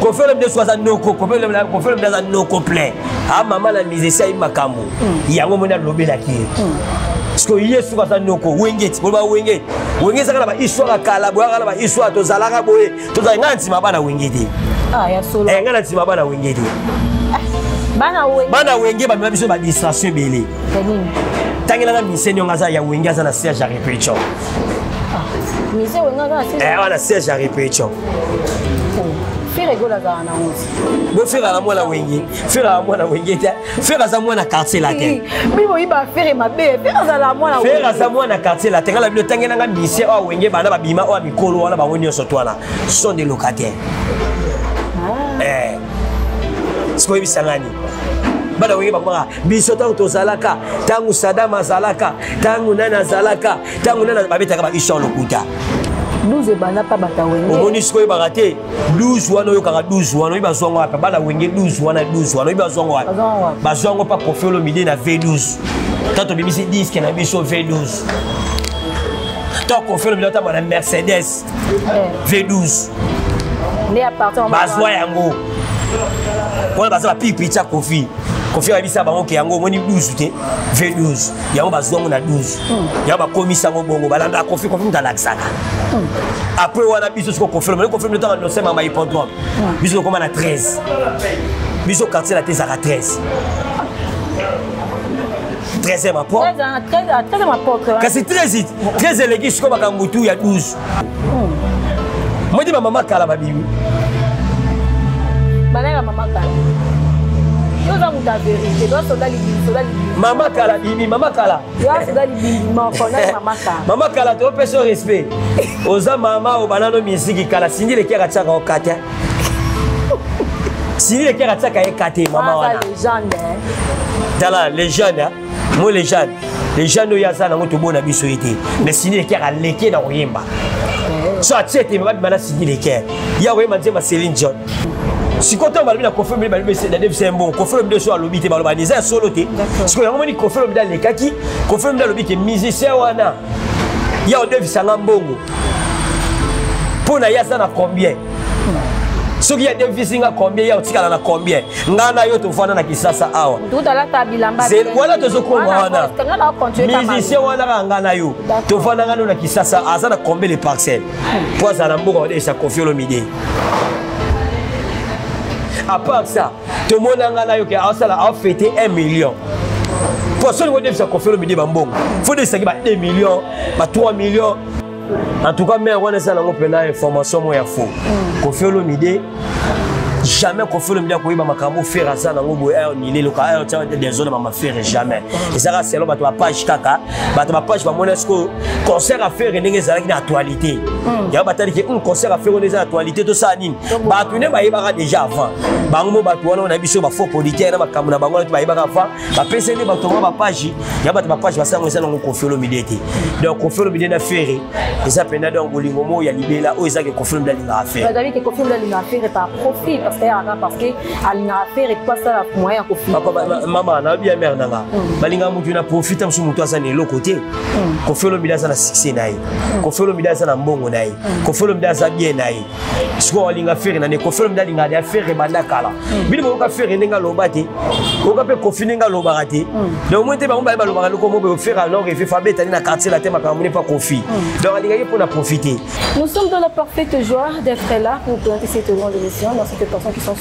Confirme de soit noko, confirme de noko plein. Ah maman la mise ça makambo. Il y a un moment lobé la qui. Parce que hier sur ça noko wengeti, bolba wengeti. Wengeti ça la histoire kala boya la histoire to zalaka boye. To za nganti mabana wengeti. Ah ya solo. Ngana ti mabana wengeti. Bana wenge ba biso ba distraction belé. Tangela na mise nyonga za ya wenge za na Serge Répétition. Mise wenga za Serge. Wana Serge Répétition. Faire ego la za na onze. Bo faire la moi la wenge. Faire la moi la wenge. Faire za moi na quartier latin. Bibo iba faire mabe. Faire za la moi la wenge. Faire za moi na quartier latin. La bilo tangela nga mise o wenge bana ba bima o mikolo wana ba woni so toana. Ce sont des locataires. Siko bisangani. Bana wenge bakwa biso tangu tozalaka tangu Sadama zalaka tangu nana zalaka tangu nana babetaka ba isha lokuta 12 bana pa bata wenge omoni siko barate 12 wana yo kaka 12 wana yo bazongo apa bana wenge 12 wana yo bazongo apa bazongo pa Koffi Olomide na V12 tanto bimisi disque na biso V12 tant Koffi Olomide ta na Mercedes V12 ne à partir bazwa yango on bazwa picha Koffi a bisa bango ke yango moni 12 te V12 yango bazongo na 12 yango ba komisa ngo bongo balanda Koffi mutalaksaka après wana biso siko Koffi Olomide ta no sema ma hippodrome biso koma na 13 biso quartier la tezaka 13 13e apport 13e apport kasi 13 eleki siko bakambutu ya 12 modi ba mama kala babibi banaka mama kala yoza muta vérité doit soda libi mama kala bibi mama kala doit soda libi mama kala mama kala to pèse respect oza mama o banano misiki kala sindi le kera tsaka o kata sindi le kera tsaka e kate mama wana légende dans la légende moi légende ya sana ngoto bona biso ete mais sindi le kera leke na oyemba so atiete mama bana sindi le kera ya oyemba nzema Céline Dion. Si quand on va le Koffi Olomide c'est un bon Koffi Olomide so alobi te baloba nisa solo te parce que yango ni Koffi Olomide le kaki Koffi Olomide alobi ke musicien wana ya odevi sanga mbongo pona ya sana combien soki ya devi singa combien ya otikala na combien ngana yo to fana na kisasa awa tout à la tabilamba wala to zokoma wana musicien wana ngana yo to fana ngana na kisasa azana combien les parcelles pour ça na mbongo de sa Koffi Olomide. À part ça, tout le monde a fêté 1 million. Pour ceux qui ont Koffi Olomide Bambong, il faut dire que 2 millions, 3 millions. En tout cas, mais on a une information faux. Koffi Olomide, jamais Koffi Olomide a fait ça dans le local des zones faire jamais. Et ça c'est là ma page kaka, ma page va montrer que concert à faire une actualité. Il y a un concert à faire une actualité tout ça nini. Ba tu ne ba déjà avant. Bango ba tu on a biso ba faux politique na ba kamuna bango tu ba avant. Ba PCD ba tonga ba page. Il y a ba page ba ça dans Koffi Olomide. Donc Koffi Olomide na faire et ça pena donc bolingo mo ya libela o ezaki Koffi Olomide na faire. Vous avez que Koffi Olomide na faire par profit parce que alina faire et pas ça la moyen Koffi. Maman na bien mère nanga. Balinga mutu na profite musu mutu azana le côté. Koffi Olomide azana succès nayi. Koffi Olomide azana mbongo nayi. Koffi Olomide azana bien nayi. Siko alinga faire na ne Koffi Olomide alinga ya faire banda kala. Bili mo ka faire nenga lobate. Ko ka pe Koffi nenga lobate. Donc moi te ba mba lobaka loko mo be faire alors et fait fabeta na quartier la tema ka moni pas Koffi. Donc alinga pour na profiter. Nous sommes dans la parfaite joie d'être là pour présenter cette grande émission dans cette personnes qui sont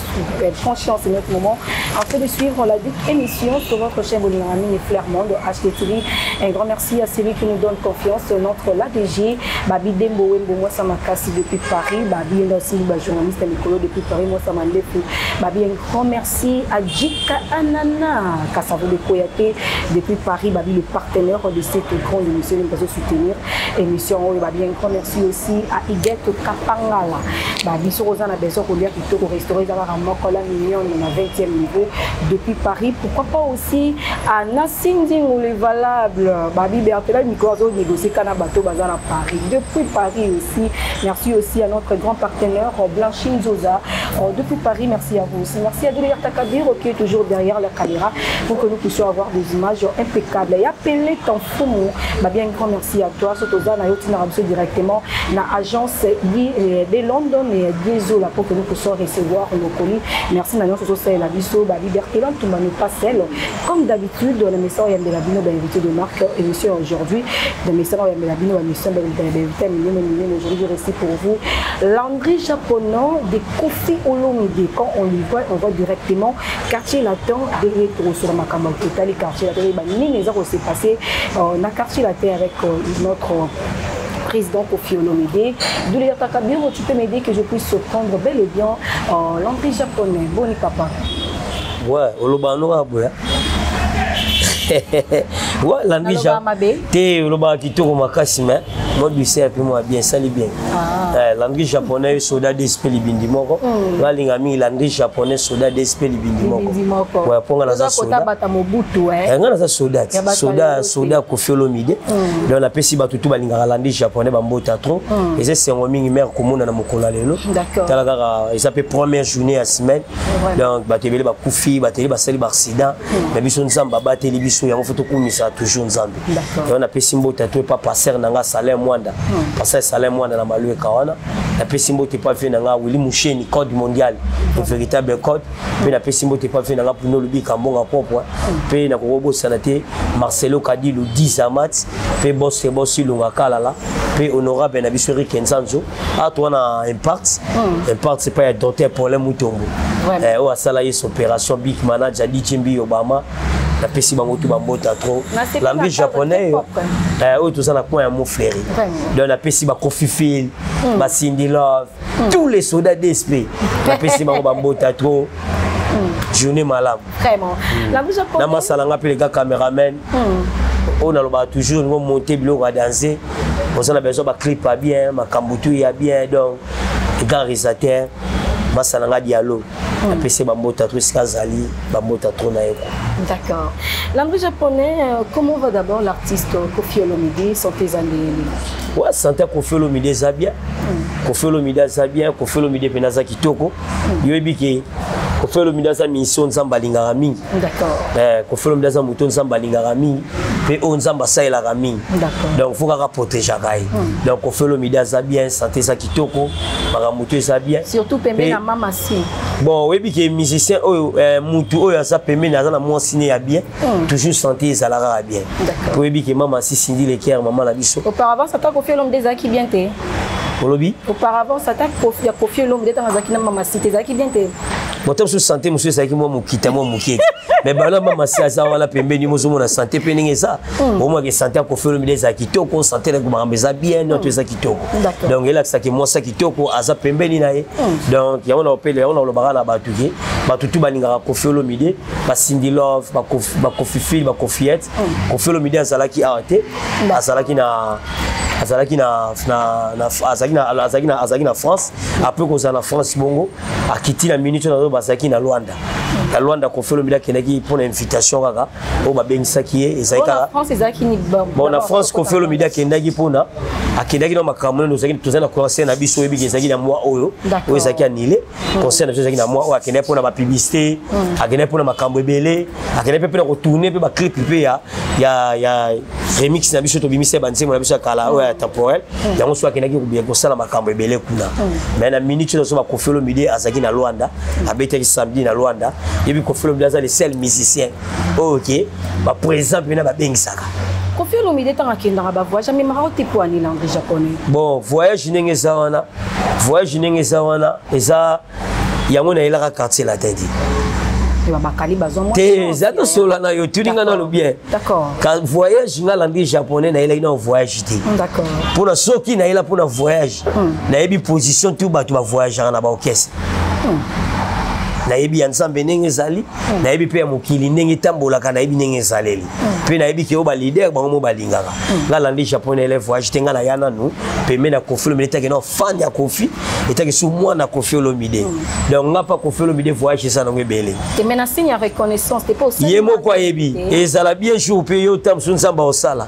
conscientes en notre moment. En fait de suivre la dite émission sur votre chaîne Bolingami et Flairmont de HDTV. Un grand merci à celui qui nous donne confiance, notre l'ADG, Babi Dembo Wembo, moi ça m'a cassé depuis Paris, Babi est aussi journaliste Nicolo depuis Paris, moi ça m'a défait. Babi un grand merci à Jika Anana, Kassavo de Koyate depuis Paris, Babi le partenaire de cette grande émission, nous pouvons soutenir émission. Babi un grand merci aussi à Iguette Kapangala, Babi sur Rosanna Bezo, au lieu plutôt au restaurant. restaurant à Mokola Million, on a 20e niveau depuis Paris. Pourquoi pas aussi à Nassinding ou les valables. Babi Bertela, Nicolas négocié Kanabato Bazar à Paris. Depuis Paris aussi. Merci aussi à notre grand partenaire Blanchine Zoza. Depuis Paris, merci à vous aussi. Merci à Delia Takabir qui est toujours derrière la caméra pour que nous puissions avoir des images impeccables. Et appelez ton foumou. Bien grand merci à toi. Sotoza Nayotina Rabso directement dans l'agence de London et désolé pour que nous puissions recevoir nos colis. Merci Nanion Soso la Bisso, Babi Bertela, tout le monde pas seul. Comme d'habitude, le message de la Bino invité de marque émission aujourd'hui. Le message de la Bino émission de aujourd'hui, je récite pour vous. Landry japonais de Kofi Olomide. Quand on y voit directement quartier latin de Rétro sur la Macambo. Les quartiers latin, les gens s'est passé. On a quartier latin avec notre président Kofi Olomide. D'où les Takabir, tu peux m'aider que je puisse prendre bel et bien Landry japonais. Boni papa. Ouais, Olobano Aboya. Ouais, Landry japonais. T'es Oloba qui tourne ma casse, mais moi du sais puis moi bien, ça bien. Landry japonais, soda d'esprit libindi moko. Là, l'ingami Landry japonais, soda d'esprit libindi moko. Ouais, pour nga na soda. Nga na soda, soda Kofi Olomide. Donc la pesi batutu balinga Landry japonais bambota trop. Et c'est un mingi mère komona na mokola lelo. D'accord. Talaka, il s'appelle première journée à semaine. Donc batebele ba Kofi, bateli ba sali ba accident. Mais biso nzamba bateli biso yango foto kumisa toujours nzambe. Donc on a pesi mbota to pas passer nanga salaire mwanda. Passer salaire mwanda na malue kawana. La pesi mbota pas fait nanga Willy Moucheni code mondial. Le véritable code. Puis la pesi mbota pas fait nanga pour nous le bi kambonga propre. Puis na kobo sanate Marcelo Kadi le 10 amat. Puis boss lunga kala là. Puis honorable na biso Rikensanzo. Ah toi na impact. Impact c'est pas un docteur pour les Mutombo. Oh asala yes opération big manager Dijimbi Obama. La pesi bango tout bambota trop. Landry japonais tout ça na point un mot flairé. Donc la pesi ba Kofi Phil, ba Cindy Love, tous les soldats d'esprit. La pesi bango bambota trop. Journée malade. Vraiment. Landry japonais. Na masalanga pe les gars caméramen. On a toujours nous monter bloc à danser. On a besoin de clip pas bien, ma kambutu ya bien donc les gars réalisateurs masalanga dialogue. La PC bambota trop skazali, bambota trop na yeko. D'accord. Landry japonais, comment va d'abord l'artiste Kofi Olomide, santé zandeli? Ouais, santé Kofi Olomide za bien. Kofi Olomide za bien, Kofi Olomide penaza kitoko. Yobi ke Kofi Olomide za mission nzamba lingara mingi. D'accord. Kofi Olomide za muto nzamba lingara mingi, pe o nzamba saila ra mingi. D'accord. Donc faut ka protéger kai. Donc Kofi Olomide za bien, santé za kitoko, para muto za bien. Surtout pembe na mama si. Bon, oui, que musicien, Moutou, ça permet d'avoir moins signé à bien, toujours santé et salaire à bien. Pour oui, que maman, si Cindy Lecaire, maman la biso. Auparavant, ça t'a confié l'homme des acquis bien té. Auparavant, ça t'a confié l'homme des acquis maman, si tes acquis bien té. Mon temps sur santé, monsieur, c'est qui moi, mon quitte, moi, mon quitte. Mais ben là, maman, c'est ça, on a pembe, nous sommes en santé, péningue ça. Au moins, que santé a confié l'homme des acquis, qu'on santé, la gomme, mais ça bien, notre acquis. Donc, il a que ça qui moi, ça qui toko, à ça pembe, ninae. Donc, il y a on a appelé, on a le baran à Batoué, Batoutou, Balinga, Kofi Olomide, Cindy Love, Kofi Phil, Kofiette, Kofi Olomide, à Zalaki arrêté, à Zalaki na France, après qu'on a na France, Bongo, à quitter la minute, on a Bazaki na Luanda. La Luanda Kofi Olomide qui pour l'invitation, au Babengisa qui est, et ça bon, la France Kofi Olomide qui est pour na, à Kenaki dans ma caméra, nous avons tous un conseil na biso et bizaki na moi oyo, oyo zaki annulé, conseil na bizaki na moi ou à Kenaki pour la publicité, à Kenaki pour la macambo belé, à Kenaki pour retourner pour la clip il y a remix na biso to bimise banze mo na biso kala oyo temporel, ya on soit Kenaki pour bien conseil na macambo belé kuna. Mais na minute nous sommes Kofi Olomide azaki na Luanda, à Beteli samedi na Luanda, et puis Kofi Olomide les seuls musiciens. OK, ba par exemple na ba bengisaka. Kofi Olomide tant akenda ba voyage mais mara ote pour ani Landry japonais. Bon, voyage n'engeza wana. Voyage n'engeza wana eza yango na ilaka quartier la tête. Et ba bakali bazon moi. Te zato sola na yo tuninga na lo bien. D'accord. Quand voyage na Landry japonais na ila voyage te. D'accord. Pour na soki na ila pour na voyage. Na yebi position tout ba tu va voyager na ba orchestre. nayebi ya nzambe ndenge ezali nayebi pe ya mokili ndenge etambolaka nayebi ndenge ezaleli pe nayebi ke ba leader bango mo balingaka ngala ndi japonais élève voyage tenga na yana nu pe mena Koffi Olomide taki na fan ya Koffi etaki sous moi na Koffi Olomide donc ngapa Koffi Olomide voyage ça na ngebele te mena signe ya reconnaissance te pas aussi yemo kwa yebi ezala bien jour pe yo tam sun nzamba osala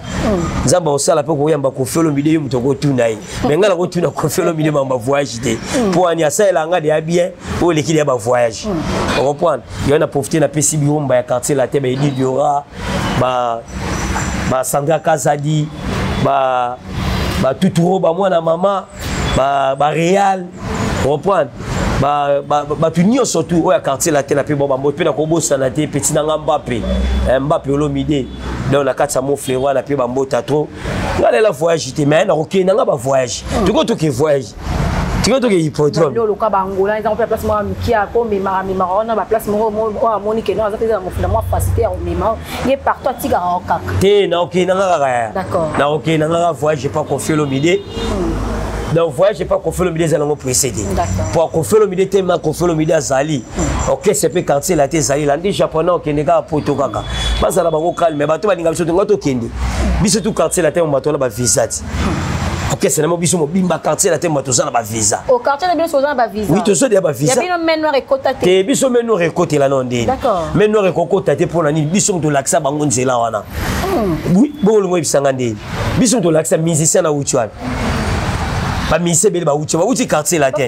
nzamba osala pe ko yamba Koffi Olomide yo mutoko tuna yi mais ngala ko tuna Koffi Olomide mamba voyage te pour ani asala nga de bien o l'équipe ya ba voyage on comprend yo na profiter na pesi biomba ya quartier la tebe Edith Diora ba Sandra Kazadi ba Tuturo ba mwana mama ba Real on comprend ba tunio surtout au quartier la tête na pe bon ba mot na ko bossa na te petit na Mbappé Olomide donc la carte ça mon frère na pe ba mbota trop ngala la voyage te mais na OK na nga ba voyage tu ko to ke voyage tu vois que hippodrome le cas bangola ils ont fait place moi qui a comme on a place moi Monique non ça fait moi facilité au même il est partout à tiga au kaka té na OK na nga d'accord na OK na nga voyage pas Koffi Olomide donc voyage pas Koffi Olomide za lango précédé pour Koffi Olomide te ma Koffi Olomide azali OK c'est pe quartier la te zali la ndi japonais OK neka poto kaka basa la bango calme bato balinga biso to kende biso tout quartier la te bato la ba visa OK, c'est le biso mobimba quartier la temba to na ba visa. Au quartier la biso na ba visa. Oui, to so de ba visa. Ya bino menno rekota te. Te biso menno rekota la non ndeni. D'accord. Menno rekota te pour na ni biso to laksa bango nzela wana. Oui, bon le mo bisanga ndeni. Biso to laksa musicien na uchi wana. Ba mise bele ba uchi quartier la te.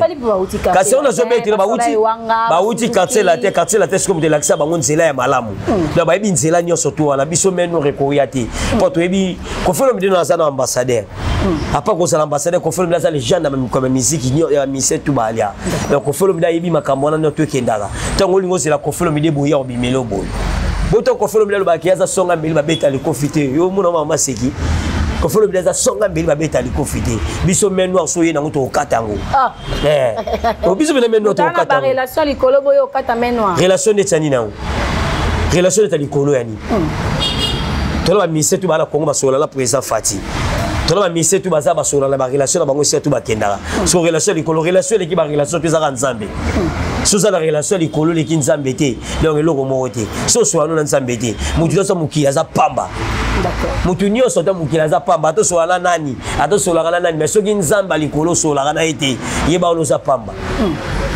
Kasi on a zo mettre ba uchi quartier la te c'est comme de laksa bango nzela ya malamu. Na ba bi nzela nyo surtout wana biso menno rekoya te. Po to ebi ko felo mi na za na ambassadeur. Après qu'on l'ambassadeur Koffi Olomide les gens même comme musique il y a mise tout balia donc Koffi Olomide yebi makambo na to kendala tango lingo c'est la Koffi Olomide boya obimelo boy boto Koffi Olomide lo bakiaza songa mbili babeta le confité yo muna mama seki Koffi Olomide za songa mbili babeta le confité biso menno so yena ngoto okatango biso menno to okatango ba relation likolo boyo okata menno relation de tani na relation de likolo yani tolo ba mise tout bala kongo ba sola la président Fati tolo ba mise tout baza ba sola la ba relation na bango tout ba kendara so relation likolo relation l'équipe ba relation pesa ka nzambe so za la relation likolo l'équipe nzambe te donc eloko mo te so so anu na nzambe te mutu so muki aza pamba d'accord mutu nyo so ta muki aza pamba to so ala nani ato so la nani mais so ki nzamba likolo so la na ete yeba ono za pamba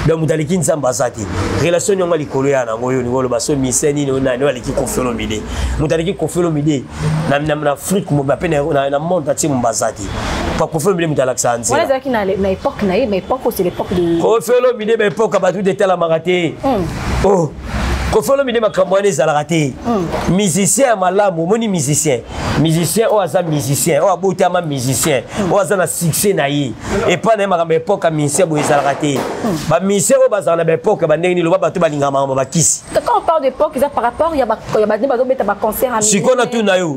donc mutaliki nzamba zati relation nyonga likolo ya nango yo ngolo baso miseni no nani waliki Koffi Olomide mutaliki Koffi Olomide na Afrique mo ba pena na monde ati mbazati pas Koffi Olomide mutalaksa nzi wala zaki na époque na mais époque c'est l'époque de Koffi Olomide ba époque ba tout de tela maraté oh Koffi Olomide makamwane zalaraté musicien malamu moni musicien o aza musicien o abotama musicien o aza na succès na yi et pas na makambo époque musicien bo zalaraté ba musicien o bazana ba époque ba ndenge ni lo ba to balinga mama ba kisi quand on parle d'époque ça par rapport il y a ba beta ba concert à sikona tu na yo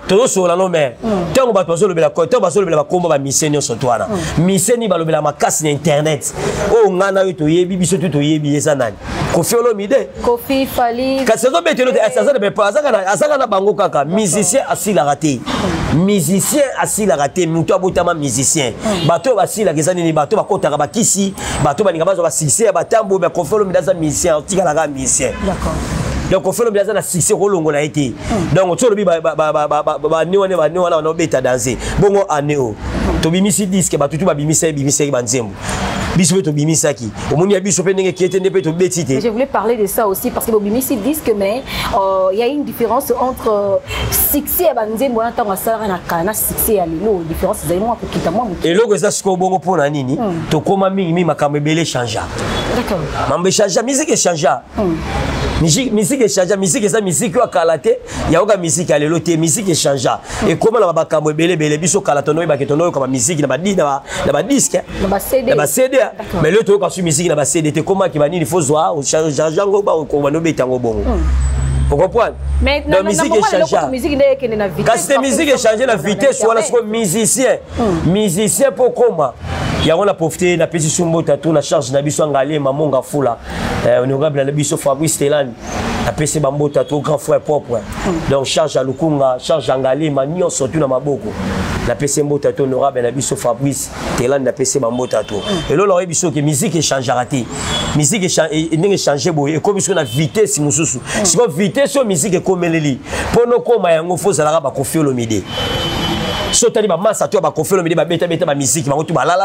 to so la no mais tango ba to so lo bela ko to ba so lo bela ba kombo ba musicien nyo so twana musicien ni ba lo bela makasi na internet o ngana yo to yebi biso to yebi eza nani Koffi Olomide Koffi Fali kasi zo betelo te asazana be pa azaka na bango kaka musicien asila raté mutu abotama musicien bato basila kezani ni bato bakotaka bakisi bato baninga bazo ba succès batambo be Koffi Olomide za musicien tika la musicien d'accord donc Koffi Olomide za na succès kolongo na été donc to lobi ba ni wana na beta danser bongo aneo to bimisi disque batutu ba bimisa ba nzembo biso to bimisaki omoni ya biso pe ndenge kiete ndebe to betite. Je voulais parler de ça aussi parce que bimisi disque mais il y a une différence entre succès et banzembo na tango sala na kana succès ya lelo différence za moi pour kita moi et logo za siko bongo pona nini to koma mingi makambe belé changer d'accord mambe changer musique changer musique changer musique ça musique wa kalate ya oka musique ya lelo te musique changer et comment la bakambo belé biso kalatono ba ketono comme musique na ba disque na ba CD mais le to ka su musique na ba CD te comment ki ba nini faut zoa o changer ngo ba ko ba no betango bongo. Vous comprenez? Mais la musique est na vitesse. Quand cette musique est changée la vitesse, voilà ce que musicien pour comment? Il y a on a profité na petit sumbo tatou na charge na biso ngalé mamonga fula. Honorable na biso Fabrice Telan. Na PC bambo tatou grand frère propre. Donc charge à lukunga, charge ngalé manio surtout na maboko. na PC mbota to honorable na biso Fabrice Telan na PC mbota to et là on biso que musique change raté musique ndenge changer boye comme biso na vitesse mususu si ko vitesse sur musique comme leli pono koma yango fo zalaka ba Koffi Olomide sotali ba massa to ba Koffi Olomide ba beta ba musique ba to ba la.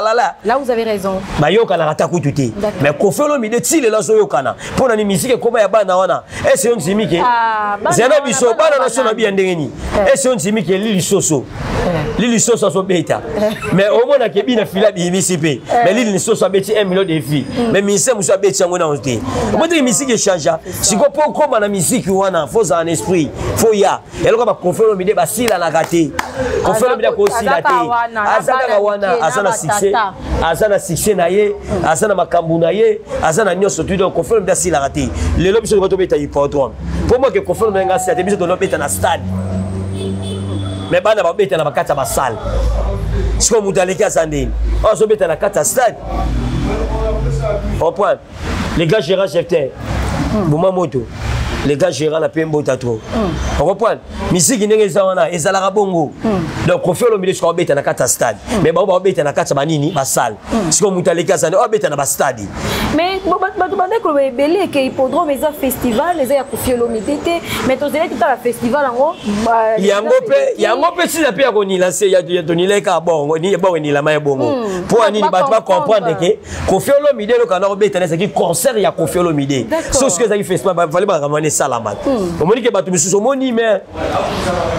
Là vous avez raison. Ba yokana rata kututé mais Koffi Olomide tile la so yokana pona ni musique koma ya bana wana ese on zimike zena biso bana na so na bi ndenge ni ese on zimike lili soso so beta mais au moins ke bina fila bi MCP mais lili soso beti 1 million de filles mais ministère muso beti yango na onté moi dire musique change si ko po koma na musique wana faut en esprit faut ya eloko ba Koffi Olomide ba sila na raté Koffi Olomide ko sila te azaka wana azana succès azana succès na ye azana makambu na ye azana nyoso tu donc Koffi Olomide sila raté lelo biso ko to beta hippodrome pour moi que Koffi Olomide nga sila te biso to no beta na stade mais bana ba beta na bakata ba salle siko mutaleki asandeni on so beta na kata stade au point les gars Gérard Jefter Bouma Moto les gars Gérard la Pembo Tatro on reprend musique ndenge zawana ezalaka bongo donc Koffi Olomide siko beta na kata stade mais ba beta na kata banini ba salle siko mutaleki asandeni o beta na ba stade mais batu bande ko belé ke hippodrome eza festival eza ya Koffi Olomide te mais to zela kita la festival ngo yango pe si na pe ya koni lancer ya toni leka bongo ni bongo ni la mai bongo pour ani batu ba comprendre que Koffi Olomide lo kana beta na saki concert ya Koffi Olomide so ce que ça festival ba fallait ba ramener salamat o moni ke batu misusu moni mais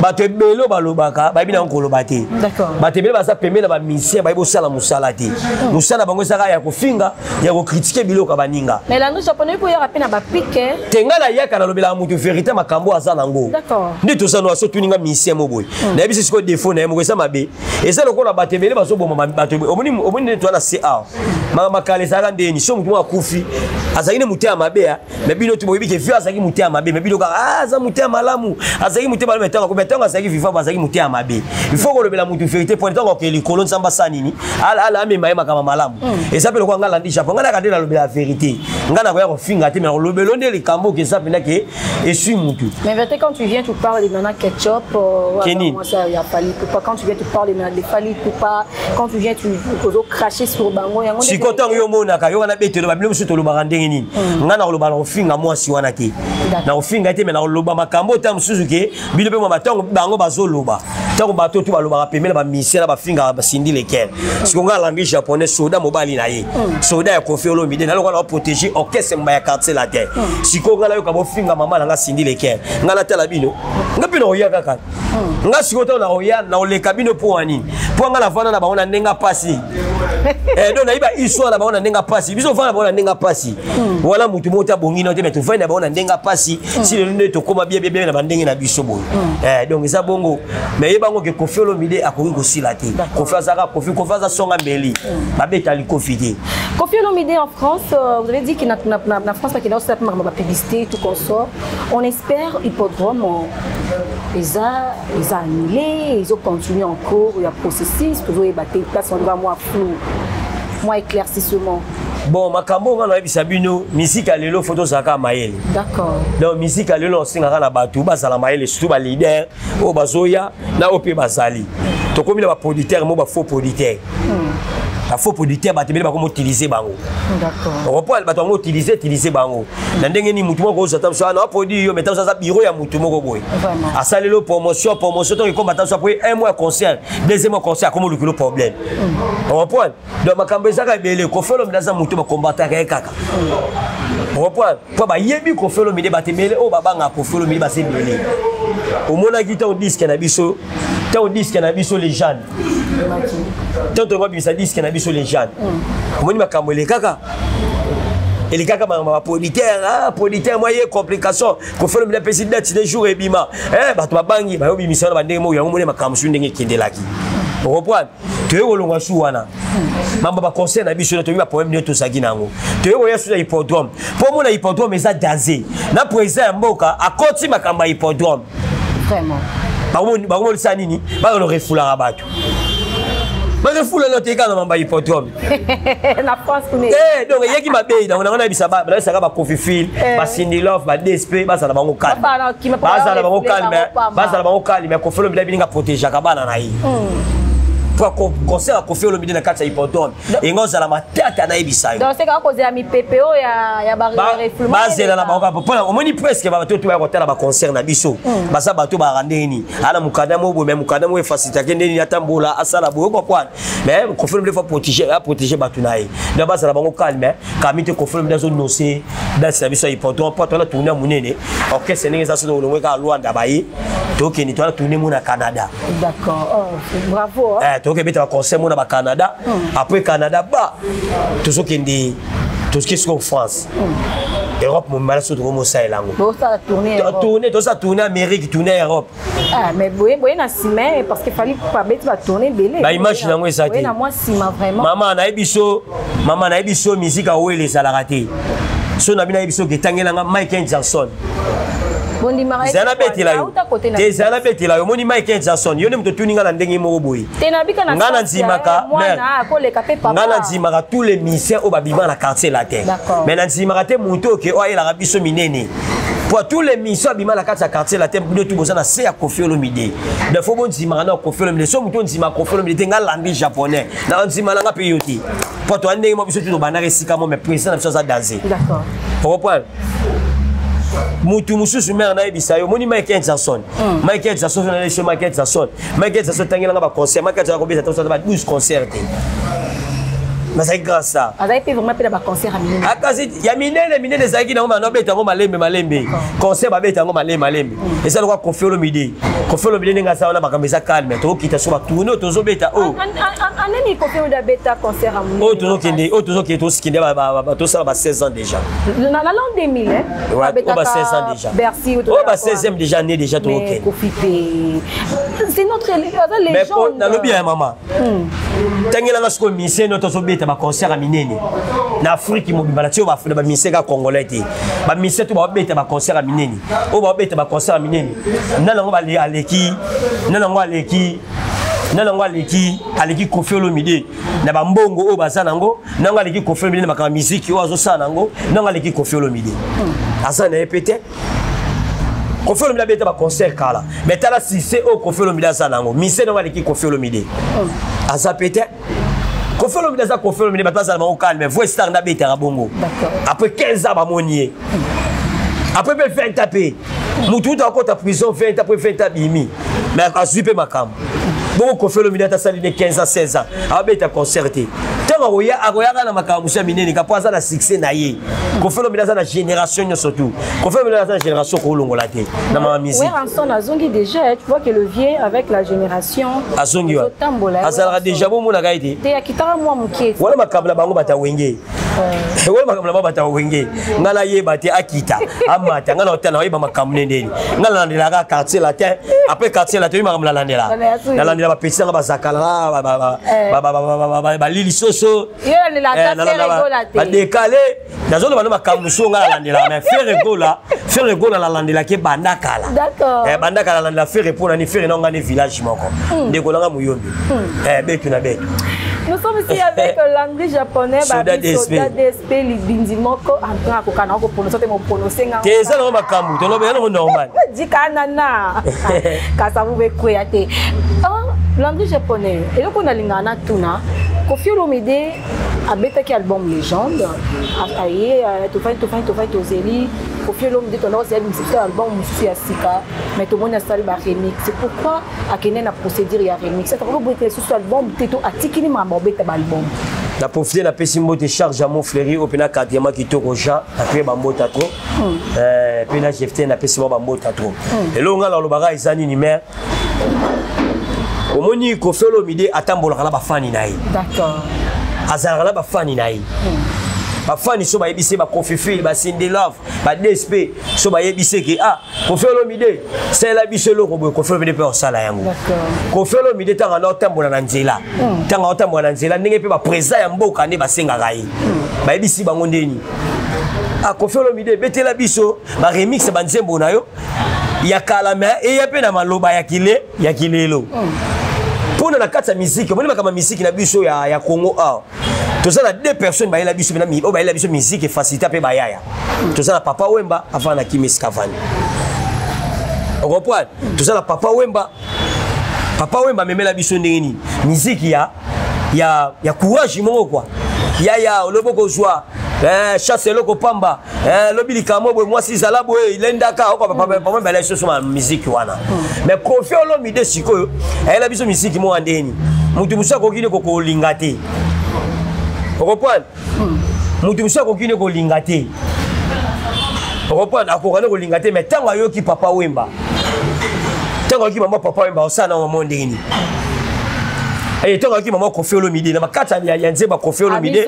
batu belo balobaka ba bina ko lobate d'accord batu belo ba sa pemela ba mission ba ibo sala musalati musala bango saka ya kofinga ya ko critiquer biloko baninga mais la nous japonais ko ya rapena ba pique tengala yaka na lobela mutu vérité makambo azana ngo d'accord ndi to sano aso tuninga mission moboy na biso siko défaut na yemo ko sa mabe eza lokola batu belo baso boma batu omoni to na CA makale saka ndeni so mutu akufi azakine mutea mabea mais bino tu boyibike vio azaki mutea mabe mais bino ka aza mutea malamu azaki mutea malamu metanga ko metanga azaki viva azaki mutea mabe il faut ko lobela mutu vérité pour tant que likolo nsamba sanini ala amema yema kama malamu et ça peut le ngala ndi japon ngala kadela lobela vérité ngana ko ya ko finga te mais lobelo ndeli kambo ke ça pena ke et suis mutu mais vérité quand tu viens tu parles de Nana Ketchup moi ça y a pas quand tu viens tu parles de Fally Ipupa quand tu viens tu ozo cracher sur bango yango si content yo mona ka yo na betelo ba bilo to loba ndenge nini ngana ko loba lo finga moi si wana te na ofinga te mais na loba makambo ta musuzu ke bilo pe mama tango bango bazoloba tango bato tu baloba pemela ba misela ba finga ba sindi lequel si ko ngala ngi japonais soda mobali na ye soda ya Koffi Olomide na lokala protéger orchestre mba ya quartier la terre si ko ngala yo ka bo finga mama na nga sindi lequel ngala tala bino ngapi na oya kaka nga si ko ta na oya na oleka bino po ani po ngala vana na baona ndenga pasi donc na iba histoire na baona ndenga pasi biso vana baona ndenga pasi wala mutu mota bongino te mais tu vana baona ndenga pasi si le nde to koma bien na bandenge na biso boy donc ça bongo mais bango ke Koffi Olomide akoki ko sila te Koffi azaka Koffi aza songa mbeli ba betali Koffi te Koffi Olomide en France vous avez dit qu'il na France pas qu'il a aussi la publicité tout consort on espère hippodrome ils a annulé ils ont continué encore il y a processus toujours ébatté place on va moi flou moi éclaircissement bon makambo ngana ebisa bino musique à lelo photo saka mayele d'accord donc musique à lelo singa na batu basala mayele surtout ba leader o bazoya na ope basali to komi ba producteur mo ba faux producteur la faux producteur ba tebele ba ko utiliser bango d'accord on reprend ba to mo utiliser bango na ndenge ni mutu moko zo tamu so na produit yo metamo ça bureau ya mutu moko boy asalelo promotion to ko batamo so pour un mois concert deuxième mois concert comme le problème on reprend donc makambo ezaka belé ko felo mdaza mutu ba combattre kaka on reprend pour ba yebi ko felo mide ba tebele o baba nga ko felo mide ba se belé au mona gita on disque na biso les jeunes tant on va bisa disque na biso les jeunes omoni makambo le kaka et kaka ma producteur moyen complication ko felo mide pesi date des jours et bima bato babangi ba yobi misano ba ndenge mo yango moni makambo su ndenge kendelaki on reprend teo longa su wana mamba ba concert na biso to mi ba problème neto saki nango teo ya su ya hippodrome po mona hippodrome eza danger na président ya mboka akoti makamba hippodrome vraiment bango sa nini ba lo refula bato ba refula lo teka na mamba hippodrome na France kune donc yeki mabe donc na bisa ba saka ba Koffi Fil ba Cindy Love ba DSP ba sala bango calme ba sala bango calme Koffi Olomide bininga protéger ka bana na yi pour concert à Koffi Olomide na kati ya hippodrome et ngoza la matata na ebisa yo donc c'est quand cause ya mi PPO ya ba refoulement bazela na bango pour omoni presque ba bato to ya kotala ba concert na biso basa bato ba randeni ala mukada mo bo même mukada mo facilité kendeni atambola asala bo ko kwa mais Koffi Olomide faut protéger bato na ye donc basa la bango calme kamite Koffi Olomide zo nocé dans service hippodrome pour la tourner munene orchestre ningi za so lo ka Luanda baye to ke ni to la tourner mu na Canada d'accord bravo donc il y a un concert au Canada. Après Canada, tout ce qui est tout ce qui est en France. Europe, mon mal sur le ça est là. Tout ça tourner Amérique, tourner Europe. Ah mais boye na sima parce qu'il fallait pas mettre va tourner belé. Bah imagine moi ça. Oui, na moi sima vraiment. Maman na ebiso musique a oué les raté. So na bina ebiso ke tangela Michael Jackson. Zana betila yo. Te zana betila yo moni Michael Jackson. Yo ne mto tuninga na ndenge mo boyi. Ngana nzimaka. Ngana nzimaka tous les missions au babima na quartier la terre. Mais na nzimaka te muto ke o ela biso minene. Pour tous les missions babima na quartier la terre de tout boza na se ya Koffi Olomide. De fo bon nzimaka na Koffi Olomide. So muto nzimaka Koffi Olomide nga landi japonais. Na nzimaka nga pe yoti. Pour toi ndenge mo biso tu bana resika mo mais président na biso za danser. D'accord. Pour reprendre. Mutu mususu mère na ebisa yo moni Michael Jackson Michael Jackson na chez Michael Jackson tangela ba concert Michael Jackson ko bisa ba 12 concerts mais c'est grâce ça azai pe vraiment pe ba concert amine akazi ya minene zaki na ngoma no beta ngoma malembe concert ba beta ngoma malembe et ça quoi Koffi Olomide nga ça on a ba kamisa calme to kita so ba tourner to zo beta anani Koffi Olomide beta concert amine to zo to skinde ba to ça ba 16 ans déjà na l'an 2000 beta ba 16 ans déjà Bercy ba 16e déjà né déjà to OK c'est notre légende mais na lobi ya maman tangela nga sko mission no to zo beta ba concert à minene na Afrique mo bimala tio ba funa ba miseka congolais te ba miseto ba beta ba concert à minene o ba beta ba concert à minene nana ngo ba aleki Koffi Olomide na ba mbongo o baza nango nanga aleki Koffi Olomide na ba musique o azo sa nango nanga aleki Koffi Olomide asa na epete Koffi Olomide beta ba concert kala mais tala si c'est au Koffi Olomide asa nango mise nanga aleki Koffi Olomide asa pete Koffi Olomide za Koffi Olomide batasa na calme mais voix star na beta rabongo après 15 ans ba monier après 20 tapé mutu ta kota prison 20 après 20 abimi mais a suipe makam bon Koffi Olomide ta sali de 15 ans 16 ans a beta concerté tanga oya na makam musa minene ka poza na succès na ye Koffi Olomide za na génération surtout Koffi Olomide za na génération ko longola te na ma musique ouais Ranson azongi déjà tu vois que le vieux avec la génération azongi wa azala déjà bon mona gaite te akitara moi muke wala makabla bango bata wenge wala makabla bata wenge ngala ye bate akita amata ngala otana oyiba makamne ndeni ngala landela ka quartier la terre après quartier la terre makamla landela ba petit ba zakala ba lili soso ba décalé nazolo bana makamno so ngala landela mais faire rigola la landela ke bandakala d'accord bandakala landela faire pour na faire non ngane village moko ndekolanga muyombi betu na betu. Nous sommes ici avec l'anglais japonais, Soda DSP, Libindimoko, en train de prononcer. C'est ça, c'est normal. Dis kanana. Kasa vous créer. L'anglais japonais. Et donc on a l'ingana tuna. Koffi Olomide a bêté album légende. Aïe, tout fait Ozeli. Koffi Olomide ton aussi un album Mususu Asika. Mais tout le monde a installé un remix. C'est pourquoi à Kenya a procédure il y a remix. C'est pourquoi vous ce album Teto a tikini ma bobé album. La profité la pessimité de charge à mon fléri au pena quatrième qui tourne au Jean après bambo tatro. Pena jefté na pessimité bambo tatro. Et là on a le bagage izani ni mère. Au moni Koffi Olomide atambola kala ba fani nayi. D'accord. Azara ba fani nayi. Ba fani so ba yebise ba Koffi Fil ba Cindy Love ba DSP so ba yebise ki Koffi Olomide c'est la biselo ko Koffi Olomide pe osala yango. D'accord. Koffi Olomide tanga na otambola na nzela. Tanga otambola na nzela ndenge pe ba président ya mboka ne ba senga kai. Ba yebisi bango ndeni. Koffi Olomide betela biso ba remix ba nzembo na yo. Ya kalame et ya pe na maloba ya kilelo. Pour la carte musique, on a comme musique na biso ya Congo tout ça là deux personnes ba la biso na mi ba la biso musique et facilité pe ba ya tout ça Papa Wemba avant na Kimis Cavani on comprend tout ça Papa Wemba Papa Wemba memela biso ndeni musique ya courage mongo quoi. Ya loboko joie chasse loko pamba lobilika mobo moi si zala boye ilendaka ko papa Wemba la so ma musique wana. Mais Koffi Olomide sikoyo la biso musique mo andeni. Mutu musa ko kine ko lingate. Vous comprenez? Mutu musa ko kine ko lingate. Vous comprenez? Akokana ko lingate mais tanga yo ki Papa Wemba. Tanga ki maman Papa Wemba osana wa mondeni. Et tant que maman Koffi Olomide na makata ya nzeba Koffi Olomide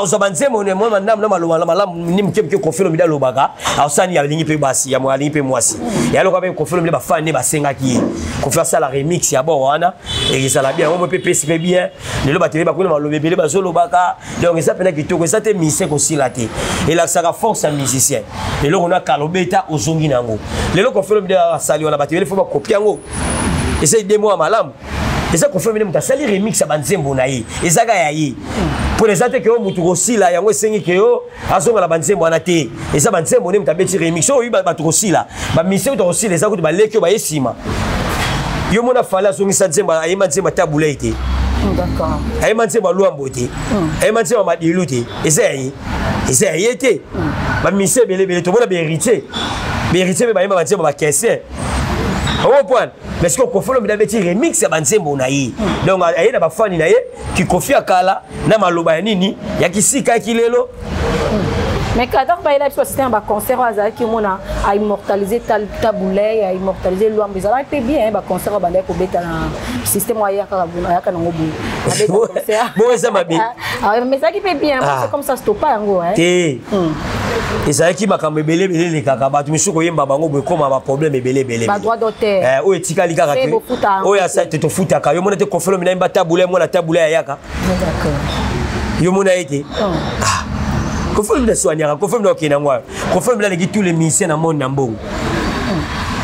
azoba nzemo ne moi mandam na maloma ni mkemke Koffi Olomide lobaka asani ya lingi pe basi ya mo lingi pe mwasi ya loka pe Koffi Olomide ba fan ne ba senga ki Koffi ça la remix ya bon wana et ça la bien on peut pèse bien le ba télé ba ko malobe bele ba zo lobaka donc ça pena ki toko ça te mise ko silate et là ça force un musicien et là on a kalobeta ozongi nango le lo Koffi Olomide asali wana ba télé faut ba copier ngo et c'est des mois malam. Et ça confirme même ta sali remix à banzembo naï et ça gaya yi pour les attaques que mutu aussi là yango sengi que yo azonga la banzembo anate et ça banzembo nem ta beti remix so yi ba aussi là ba mission to aussi les akuti ba leki ba yesima yo mona fala zongi sa nzemba ayima nzemba tabula ite d'accord ayima nzemba luambo te ayima nzemba madilu te et ça y était ba mission belé to mona be héritier ba yima nzemba ba kesse au point mais ce qu'on Koffi Olomide beti remix ya banzembo na yi donc ayé na ba fani na ye ki Koffi akala na maloba ya nini ya kisika kilelo mais quand on va là c'était un concert à qui on a immortalisé Taboulay a immortalisé Luambo ça va être bien ba concert ba ndeko beta na système ya ka ngobu bon ça m'a bien mais ça qui fait bien c'est comme ça stop pas ngo hein et ça qui makambe belé les kaka ba tu misuko yemba bango boy comme ba problème belé ba droit d'auteur o etika lika ka o ya ça te futa ka yo mona te Koffi Olomide mba Taboulay mona Taboulay yaka d'accord yo mona été Koffi Olomide soignera Koffi Olomide okina ngwa Koffi Olomide leki tous les musiciens na monde nambo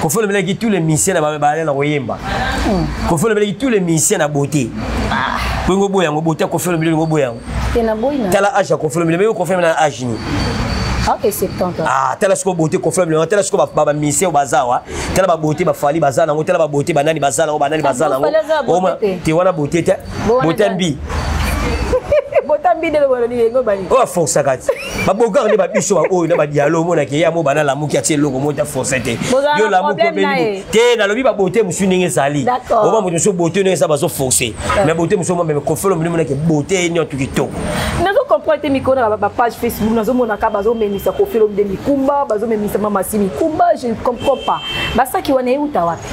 Koffi Olomide leki tous les musiciens na ba na koyemba Koffi Olomide leki tous les musiciens na beauté ngo boya ngo beauté Koffi Olomide ngo boya tena boyina tala âge Koffi Olomide mais Koffi Olomide na âge ni OK 70 tala sko beauté Koffi Olomide tala sko ba musicien bazawa tala ba beauté ba fali bazana ngo tala ba beauté banani bazana ngo banani bazana ngo te wana beauté te beauté mbi botambi de lo ni ngo bani o force kati ba bogar ne ba biso ba o na ba dialo mo na ke ya mo bana la muki atie logo mo ta force te yo la muki be te na lobi ba beauté musu ninge sali o ba mo so beauté ne sa ba so forcer mais beauté musu mo me Koffi Olomide mo na ke beauté ni otu kitoko nazo comprendre te miko na ba page Facebook nazo mona ka bazo memisa Koffi Olomide mikumba bazo memisa mama si mikumba je ne comprends pas ba ça qui wana uta wapi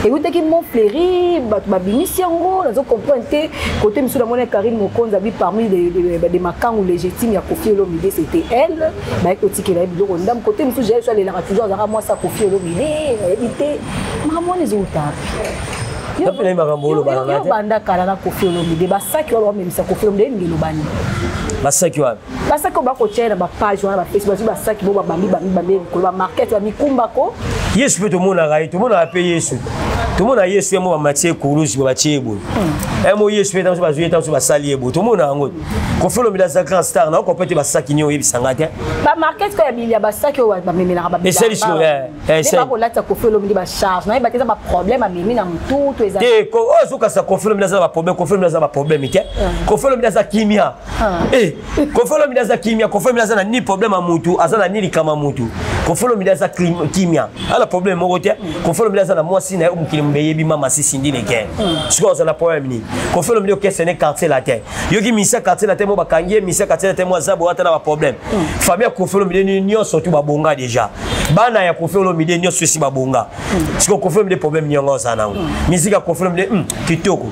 et vous qui mon fléri ba bimisi ngo nazo comprendre te côté musu na mona Karine Mokonza bi parmi des makang ou légitimes ya Koffi Olomide c'était elle ba écoute que la biloko ndam côté musu j'ai soit les toujours à moi ça Koffi Olomide éviter maman les uta yo banda kala na Koffi Olomide ba ça qui va même ça Koffi Olomide ngelo bani ba ça qui va ba ça ko ba ko tshela ba page wana ba Facebook ba ça qui bo ba bambi ko ba market ba mikumba ko Yesu peut tout le monde a raillé tout le monde a payé Yesu tout le monde a Yesu mo ba matie kurusi ba tie bo mo Yesu peut dans ba jouer dans ba salier bo tout le monde a ngo Koffi Olomide za grand star na ko peut ba ça qui nyo yebisanga te ba market ko ya bilia ba ça qui ba memela ba c'est ça ba ko lata Koffi Olomide ba charge na ba teza ba problème a memi na mutu to eza ko o zo ka sa Koffi Olomide za ba problème Koffi Olomide za ba problème ke Koffi Olomide za kimia Koffi Olomide za kimia Koffi Olomide za na ni problème a mutu azana ni likama mutu Koffi Olomide za kimia ala problème mo kote Koffi Olomide za na mwasi na umukili mbeyebi mama sisindi leke siko za na problème ni Koffi Olomide ke sene quartier la terre yoki misa quartier la terre mo bakangie misa quartier la terre mo za bo ata na ba problème famille Koffi Olomide ni nyonso tu ba bonga déjà bana ya Koffi Olomide nyonso si ba bonga siko Koffi Olomide problème nyongo za na musique Koffi Olomide kitoko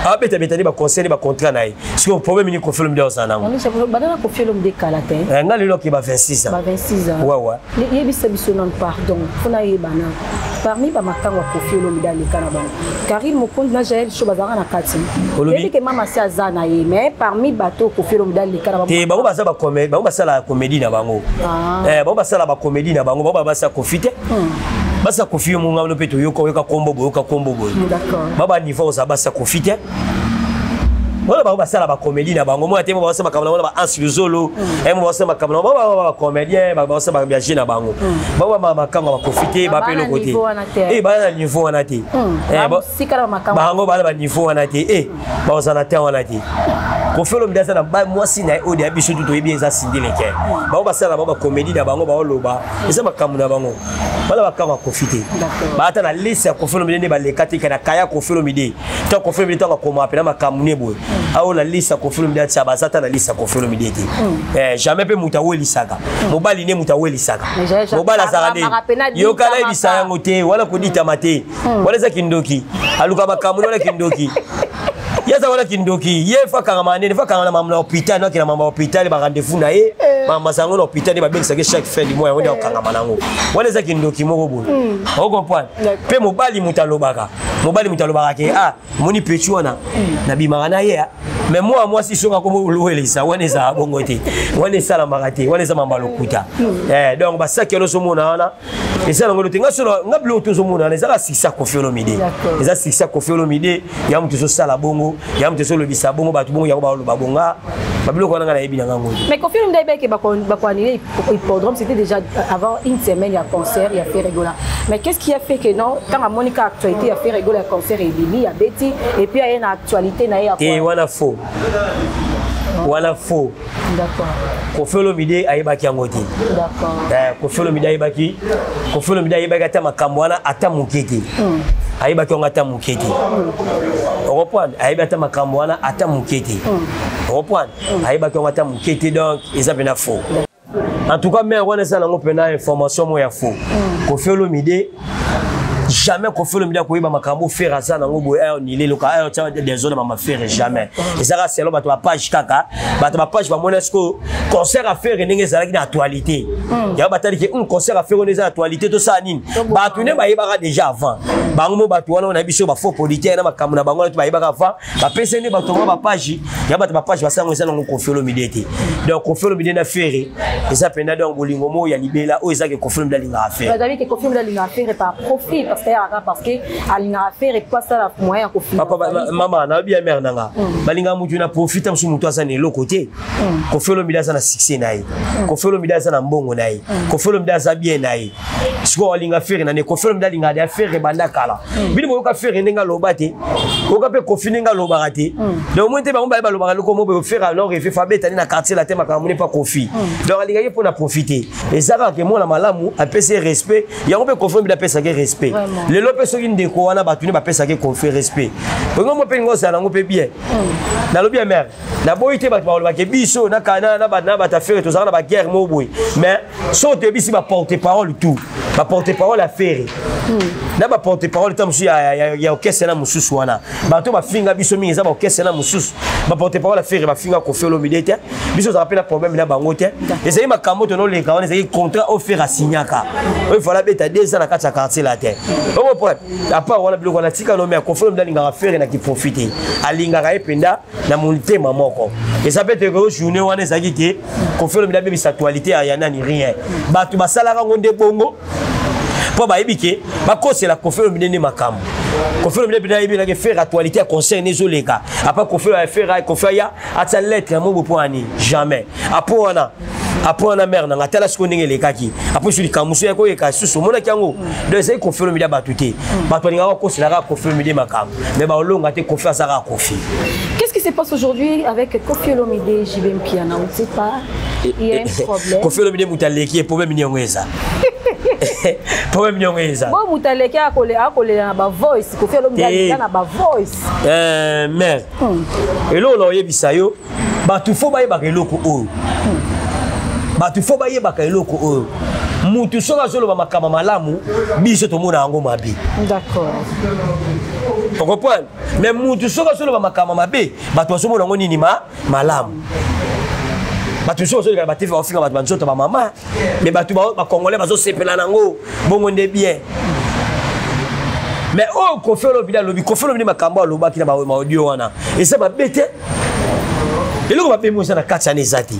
abeta betani ba conseil ba contrat naï parce que problème ni Koffi Olomide ça na on est banana Koffi Olomide kalate nga lelo ki ba 26 ans ba 26 ans ouais les yebisa biso non pardon fona yebana parmi ba makango Koffi Olomide le kana ba Karine Mokonzi na Jaël cho bazara na kati yebi ke mama si azana ye mais parmi bato Koffi Olomide le kana ba te ba ba comédie ba sala comédie na bango ba sala ba comédie na bango ba sa Koffi te basa Koffi yo munga no peto yoka kombo boy d'accord baba niveau za basa Koffi te Voilà ba sala ba comédie na bango mo ate mo ba sala makambo na ba ansiluzolo mo ba sala makambo ba comédien ba sala ba biager na bango ba makambo ba profiter ba pe le côté ba na niveau wana te bango ba niveau wana te ba sala te wana te ko felo mdasa na ba mwasi na o de biso tout bien za sindile ke ba sala ba comédie na bango ba loba eza makambo na bango bala bakama profiter ba ata na liste ko felo mdene ba le katika na kaya ko felo mide to ko felo mide to ko ma pe na makambo ne boy awo la liste ko felo mide tsa ba sata na liste ko felo mide te jamais pe mutaweli saka mobali ne mutaweli saka mobala sarade yo kala ebisa yango te wala kodita mate wala za kindoki aluka makambo wala kindoki yaza wala kindoki ye fa kangamane fa kangana mamna hôpital no kina mama hôpital ba rendez-vous na ye mama sango hôpital ba bengisa ke chaque fin du mois on est kangamana ngo wala za kindoki moko bo o comprendre pe mobali mutalobaka ke moni pechu wana na bimaka na ye mais moi si soka ko louelisa wana za bongo te wana sala makate wana za mambalo kuta donc ba sakelo so mona wana esa ngo te ngasolo ngablo to so mona na za sisa ko felo mide eza sisa ko felo mide ya mtu so sala bongo ya mtu so lobisa bongo batu bongo ya ba lo bonga babilo ko na yebi na ngo mais ko film ndebe ke ba ko annuler hippodrome c'était déjà avant une semaine il y a concert il y a fait rigola mais qu'est-ce qui a fait que non quand à Monica actualité il y a fait rigola concert et Bibi il y a Betty et puis il y a une actualité na ya et wana faux wana faux d'accord ko felo mide ayebaki ngoti d'accord ko felo mide ayebaki ata makambo wana ata mukete ayebaki ngata mukete reprendre ayebaki ata makambo wana ata mukete reprendre ayebaki ngata mukete donc ils avaient na faux en tout cas mais on est ça nango pena information mo ya faux ko felo mide jamais qu'on fait le média pour y makambo faire ça dans ngo ni le local des zones ma faire jamais et ça c'est là ba ta page kaka ba ta page ba monesco concert à faire ndenge za la actualité ya ba tali que un concert à faire on est actualité to ça nini ba tune ba yeba déjà avant bango ba to wana na biso ba faux politique na makambo na bango to ba yeba avant ba pese ba to ba page ya ba ta page ba ça ngo ça ngo fait le média donc qu'on fait le média na faire et ça pena donc bolingo mo ya libela o ezake ko film dalinga affaire vous avez que ko film dalinga affaire par profit parce que alinga affaire et quoi ça la moyen ko film papa maman na bien mère nanga balinga mutu na profite musu mutu asa ne lokote ko felo midasa na succès nayi ko felo midasa na mbongo nayi ko felo midasa bien nayi siko alinga affaire na ne ko felo midalinga de affaire banda kala bini mo ka faire ndenga lobate ko ka pe ko fininga lobate donc mo te ba mba ba lobaka loko mo be faire alors et fait fabeta na quartier la tema ka mo ne pas confie donc alinga ye pour na profiter et ça que moi la malamu a pese respect ya ko pe ko felo midapesa ke respect le lope soki ndeko wana batuni ba pesa ke confie respect ngo mo pe ngo sala ngo pe bien na lo bien mère na boyité ba ba ke biso na kana na ba ta faire to za na ba guerre mo boy mais so te bisi ba porter parole tout ba porter parole à faire na ba porter parole tam su ya okese na mususu wana ba to ba finga biso mingi za ba okese na mususu ba porter parole à faire ba finga ko faire lo midete biso za rappela problème na bango te ezali makambo to no le ka wana ezali contrat offert à signaka il faut la beta 2 ans na kata quartier la terre au point à part wala biloko na tika no me confirme dalinga faire na ki profiter alinga ka ependa na monité mamoko et ça peut être que journée wana ezaki ke confirme da bibi actualité ya nani rien ba tu basala ka ngonde bongo pour ba ebike ba kose la confirme ndene makambo confirme ndene bibi na ke faire actualité concerne les olega après confirme faire confirme ata lettre mo bopoani jamais après wana mère na ngatala siko ndenge lekaki après sur likamuso yako eka susu mona kyango donc c'est confirme media batuté bato ninga ko sila ka confirme media makam mais ba olonga te confiance à Kofi. Qu'est-ce qui se passe aujourd'hui avec Kofi Olomide JB Mpiana? On ne sait pas, il y a un problème. Kofi Olomide mutaleki problème nyongeza problème nyongeza bon mutaleki akole na ba voice Kofi Olomide na ba voice mère elo lo yebisa yo batu fo ba yebaka eloko oyo batu fo ba yebaka eloko oyo mutu soka solo ba makama malamu biso to mona yango mabe. D'accord. On comprend? Mais mutu soka solo ba makama mabe batu so mona yango nini malamu. Batu so solo ba TV ofika batu banzoto ba mama mais batu ba congolais bazo sepela nango bongo nde bien. Mais oh Kofi Olomide lobi Kofi Olomide makambo aloba kina ba audio wana et ça ba bete eloko ba pe mo ça na 4 années zati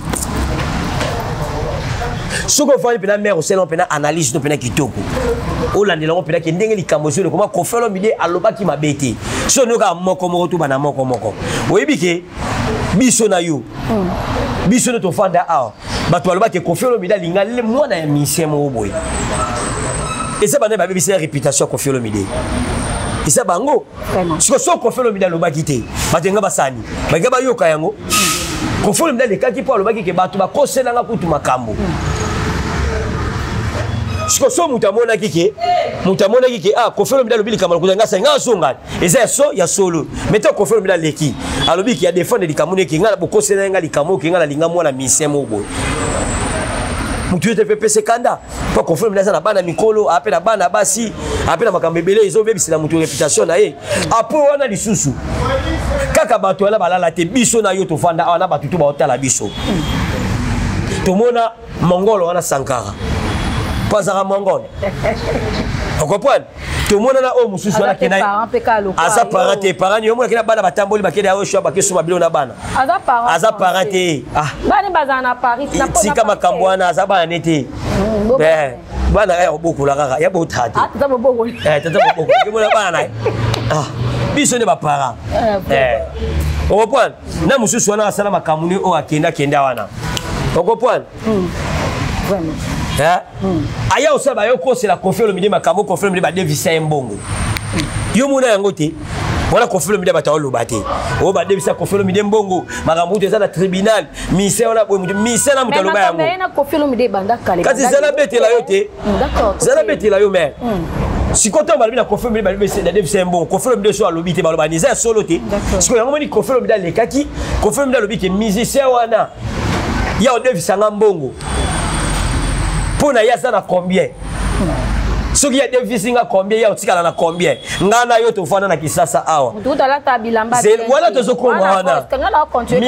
Ce qu'on fait pendant mère aussi on pendant analyse no pendant kitoko olandela on pendant ki ndenge likambo zo comment Kofelo Olomide aloba ki mabete so no ka moko moko to bana moko oyebike biso na yo biso no to fanda a bato aloba ke Kofelo Olomide linga le mwana ya misien mo boy et ça bana ba bibisa réputation Kofelo Olomide et ça bango ce que so Kofelo Olomide aloba kité batenga basani baga ba yoka yango Kofelo Olomide le kaki po aloba ki ke bato ba koselanga kutu makambo siko so mutamona kike ah Kofelo Olomide alobi likambo kuzanga senga songa eza so ya solo meto Kofelo Olomide leki alobi ki ya défendre likambo ki ngala bokosela nga likambo ki ngala linga mwana misien mobo mutu ete pepese kanda po Kofelo Olomide na bana mikolo apena bana basi apena makambo ebele izo bebisila mutu réputation na ye apo wana lisusu kaka bato ala balala te biso na yo to fanda wana bato to ba otala biso tomona mongolo wana Sankara Pazara Mongol. On comprend? Tout le monde a un mususu wana kena. Aza parate parani yo mona kena bana batamboli bakeda yo shwa bakeso mabilo na bana. Aza parate. Ah. Bani bazana Paris na pona. Sika makambo wana aza bana nete. Bana ya boku la kaka ya botate. Ah, tata boku. Tata boku. Ke mona bana. Ah. Biso ne ba para. On comprend? Na mususu wana asala makamuni o akenda wana. On comprend? Vraiment. Aya osaba yo kosela Kofelo Olomide makambo Kofelo Olomide ba devisa mbongo yo mona yango te wala Kofelo Olomide bata oloba te o ba devisa Kofelo Olomide mbongo makambo te za na tribunal mise wana boy mise na mutaloba yango mais na Kofelo Olomide banda kale kati zala betela yo te d'accord zala betela yo mais si konta ba na Kofelo Olomide ba devisa mbongo Kofelo Olomide so alobi te ba loba niza solo te parce que yango moni Kofelo Olomide le kaki Kofelo Olomide alobi ke musicien wana ya o devisa mbongo Pona yasa na combien? Ce qui a dévisé combien ya otikala na combien? Ngana yo to fana na kisasa awa. Tout à la tabilamba. C'est voilà to zo konga wana.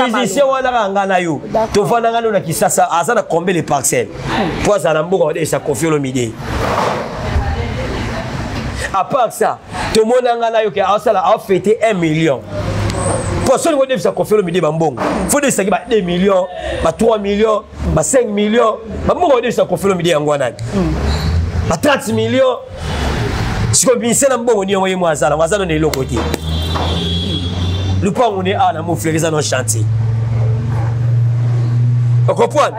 Musicien wana ngana yo. To fana ngana na kisasa asa na combien les parcelles? Pour ça na mboka de sa Kofelo Olomide. À part ça, tout le monde ngana yo ke asala a fêté 1 million. Pour ceux qui ont Kofelo Olomide bambongo, faut des 2 millions, 3 millions, 5 millions, bambongo des Kofelo Olomide angwana. 30 millions. Si vous pensez na mbongo ni envoyé moi ça, on ne le côté. Le point on est à la mon frère ça dans chantier. On comprend?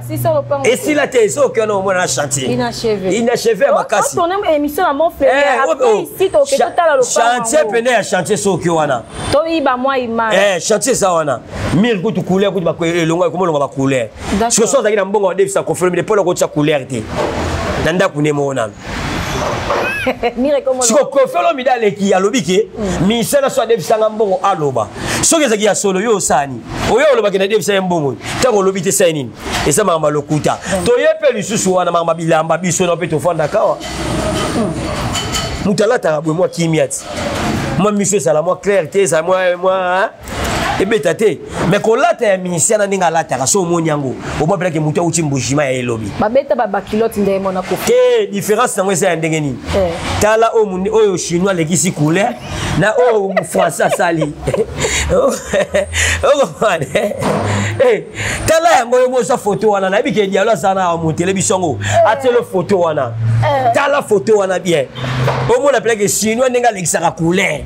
Et si la thèse au cœur non moi dans chantier. Inachevé à Makasi. On a émission à mon frère. Après ici to que total le chantier peine à chantier so que wana. To iba moi ima. Chantier ça wana. 1000 kutu couleur kutu ba longa comme longa ba couleur. Ce que ça na mbongo de ça Kofelo Olomide pour le côté couleur té. Nanda kunemo ona. Si Kofelo Olomide aleki alobi ke misala so devisa mbongo aloba soki ezaki ya solo yo osani oyo oloba ke na devisa mbongo tango olobi te sai nini esa mama lokuta toyepe lisusu wana mama bilamba biso na pe tofanda kawa mutalata bwe moi kimiati moi monsieur sala moi clarté ça moi et bétate mais qu'on l'a té ministère na ninga la ta so moni yango o ba bela ke muta uti mbujima ya elobi babeta ba kilote ndé mona ko ke différence na ngwesa ndenge ni tala o mundi oyo chinois lekisi couleur na o français sali o mane tala yango yo mo sa photo wana na bike dialo sana mo télévision ngo atelo photo wana tala photo wana bien o mo na bela ke chinois ndenge lekisa ka couleur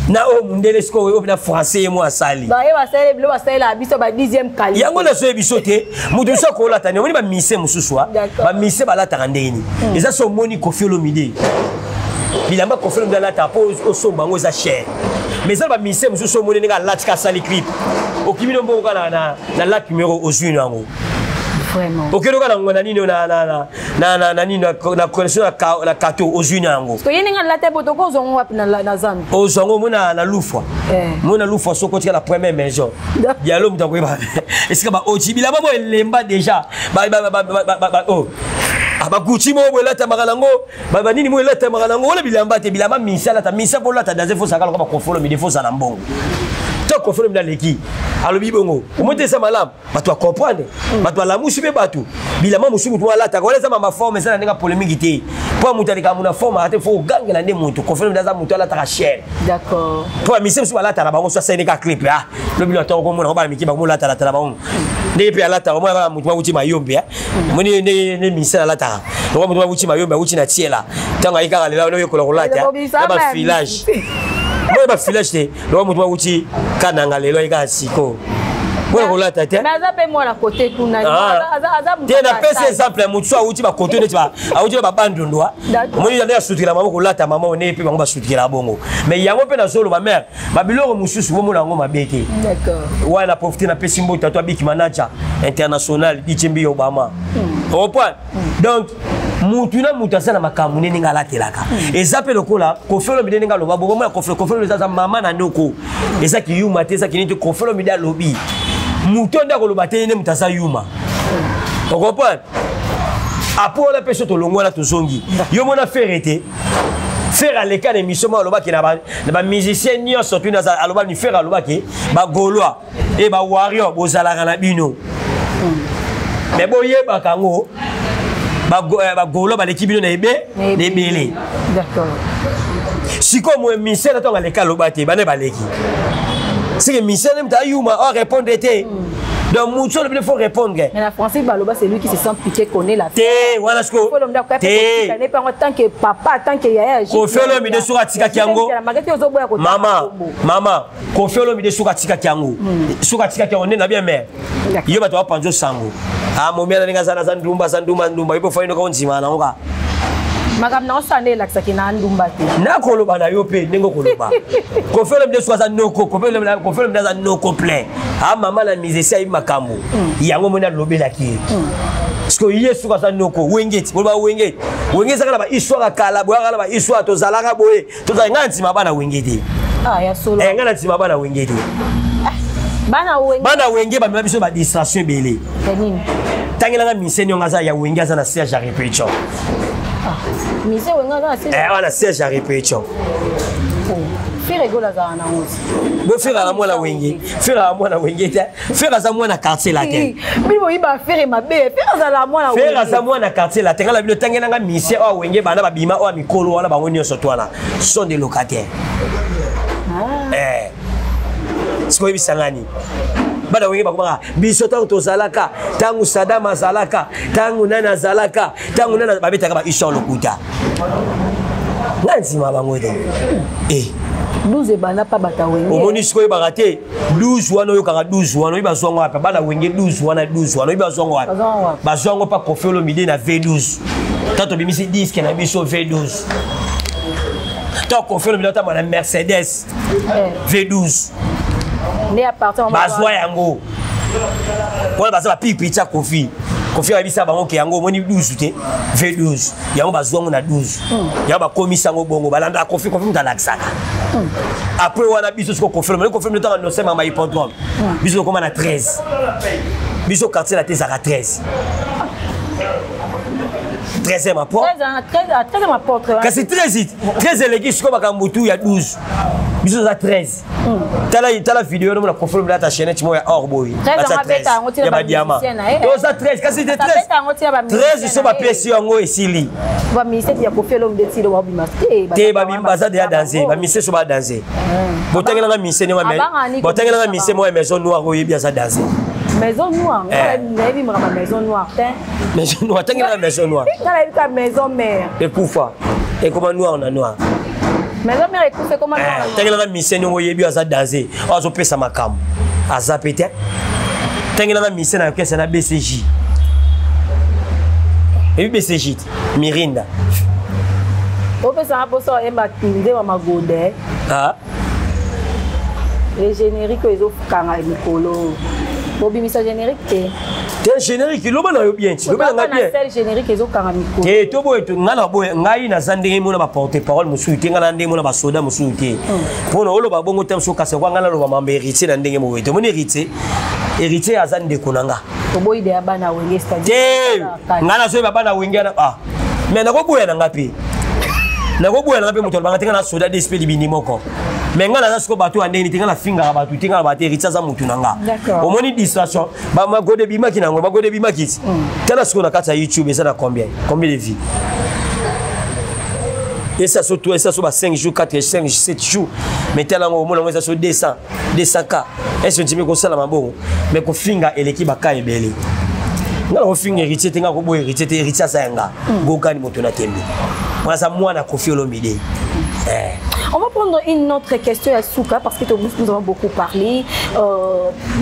na o mundele sko o na français moi sali ba ye basale blo basale la biso ba 10e qualité yango na so biso te mutu so ko la tani oni ba mise mususwa ba mise ba la tarandeni eza so moni Kofelo Olomide bilamba Kofelo Olomide la ta po o so bango za cher mais ça ba mise mususo moni nga la tika sali clip o kimino mbo kana na la numéro aux une yango vraiment ok donc na nini na nini na connexion la carte aux une yango parce que yene nga la te botoko zongo wapi na zan o zongo mona na lufwa mona lufwa so ko tika la première maison dialo mutako ba est-ce que ba ochibila ba lemba déjà ba oh aba Gucci mo bo lata magalango ba nini mo lata magalango wala bilamba te bilamba misala ta misa bo lata daze fo sakala ko ba Kofelo Olomide fo sana mbongo to Kofelo Olomide leki alobi bongo omote sa malam bato comprendre bato la musu be bato bilamba musu mutu wala ta wala sa mama forme ça na nga polémique te po mutu ka muna forme ate fo gangela nde mutu Kofelo Olomide za mutu ala ta cher d'accord po misa musu wala ta ba ngo so sa ne ka clip ah lobi lo to ko mona ko ba miki ba mo lata la ta ba ngo ndenge pe alata moi mutu mauti mayombe moni ne misala alata donc mutu mauti mayombe uti na tiela tanga ikaka lela no yokola kolata ba village moi ba village te donc mutu mauti kananga lelo ikaka siko moi kolata te mais aza pe moi la côté kuna aza na pese exemple mutu auti ba côté ne ba auti ba bandondwa moni na sutira mama kolata mama one pe bango ba sutira bongo mais yango pe na solo ba mère ba biloko mususu mo na ngo mabete d'accord ouais la profiter na pesi mbo tato biki manager international Ichimbi Obama au point donc mutu na mutu asana makamu nini ngala telaka ezape lokola kofelo mideni ngalo babo mo kofelo za mama na ndoko ezaki yuma te ezaki nito kofelo mida lobi mutu nda ko lobate ne mutasa yuma on comprend après la personne to longola to zongi yo mona ferete faire les cas d'émission aloba ki na ba musicien ni surtout na aloba ni faire aloba ki ba gaulois et ba warrior bozalaka na bino mais boye ba kango ba gaulois ba l'équipe bino na ebe nebele d'accord siko mo musicien na tonga les cas aloba te ba ne ba leki c'est que musicien même ta yuma on répondre te donc mucho il faut répondre mais la français baloba c'est lui qui se sent piqué connaît la te voilà ce que te n'est pas tant que papa tant que yaya ko felo mi de suka tika kiango mama ko felo mi de suka tika kiango ne na bien mère yo ba to panzo sango ah mo mia ninga sana ndumba ipo faino ka onzima na ngoka magam na osane laksaki na ndumba te na koloba na yo pe ndenge koloba ko felo mi de suka noko ko felo mi de noko plein ah mama na musicien yi makambo yango mona lobela ki parce que yesu ka noko wengeti boba wengeti saka ba histoire kala boya ba histoire to zalaka boye to za nganti mabana wengeti ah ya solo ngana ti mabana wengeti bana wenge ba biso ba distraction belé nini tangela nga miseni ngaza ya wenge za na Serge à répétition mise wenga za Serge wana Serge à répétition faire rigola za na ngozi bo faire la mwana wenge faire za mwana quartier la terre bino yiba faire mabe faire za la mwana wenge faire za mwana quartier la terre la bino tangela nga mise o wenge bana ba bima o mikolo wana bango nyonso twana sont des locataires siko bisangani bana wenge bakoma biso tangu tozalaka tangu Sadama zalaka tangu nana zalaka tangu nana babetaka ba isha lokuta nganzima bango de 12 bana pa bata wenge omoni siko barate 12 wana yo kaka 12 wana iba zongo apa bana wenge 12 wana iba zongo apa bazongo pa kofelo midi na V12 tato bimisi disque na biso V12 to kofelo midi ta na Mercedes V12 ne à partir bazwa yango wala bazwa picha kofi a bisa bango ke yango moni 12 te V12 yango bazwango na 12 yango ba komisa ngo bongo balanda kofi mutalaksaka après wana biso siko confirme ta no sema ma hippodrome biso koma na 13 biso quartier la tezaka 13 13e apport 13e apport kasi 13 eleki siko bakambutu ya 12 biso za 13 tala vidéo no na confirme la ta chaîne timo ya orboy ya ba diamant to za 13 kasi de 13 so ba pesi yango esili ba mise ya kofelo mdetilo wa bimaste te ba bimbaza de danser ba mise so ba danser botengela nga mise ne wa mais botengela nga mise mo maison noire o yebi za danser maison noire nayebi mama maison noire maison noire tengela maison noire la maison mère et pourquoi et comment noir na noir maison mère écoute comment tengela nga mise ngo yebi za danser ozo pesa makam aza peut-être tengela nga mise na kesa na BCJ et BCJ Mirinda o pesa boso e matinde wa magode les génériques ezo kanga mikolo bobi misa générique te générique loba na yo bien loba na bien c'est générique ezo kanga mikolo te to boy to ngala boy ngai na zandenge mona ba porter parole musu te ngala ndenge mona ba soda musu te pona olo ba bongo tem so kase kwa ngala lo ba mambe héritier na ndenge mo te moni héritier azande konanga to boy de abana wenge stade ngala so ba bana wenge na mais na ko boya na ngapi na ko boya na ngapi muto ba ngatenga na soda de spedi binimoko mais ngala na siko batu andeni tinga na finga batu tinga na batu héritier za mutu nanga omoni distraction ba magode bimaki nango magode bimaki tala siko na kata YouTube ça na combien de vues et ça surtout et ça sur 5 jours 4 5 7 jours mais talango mona ngweza so 200 200k est-ce que tu me conseilles la bon mais ko finga eleki baka ebele ngala ko finga héritier tenga ko boy héritier ça nga gokani moto na tembe moi ça moi na Koffi Olomide. On va prendre une autre question à Souka parce que nous avons beaucoup parlé.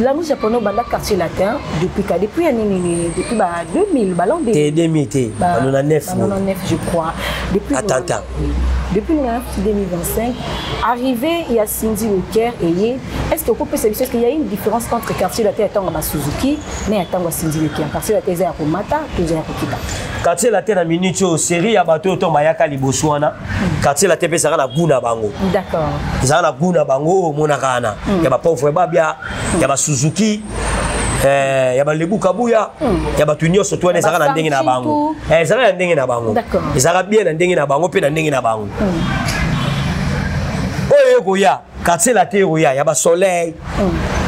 La musique japonaise dans le quartier latin depuis 2000, ballon des 2000, on en a 9, je crois. Attends. Depuis 2025, arrivé il y a Cindy Leclerc et est-ce que vous pouvez savoir qu'il y a une différence entre quartier latin et Tango Suzuki mais Tango Cindy Leclerc quartier latin est à Komata et à Kokita. Quartier latin à minute série à bateau to mayaka liboswana quartier latin pe saka na guna bango. D'accord. Saka na guna bango mona kana. Ya ba pauvre babia, ya ba Suzuki. Ya ba lebu kabuya ya ba tunyo soto ne saka na ndenge na bango saka na ndenge na bango saka bien na ndenge na bango pe na ndenge na bango oyo koya quartier latin koya ya ba soleil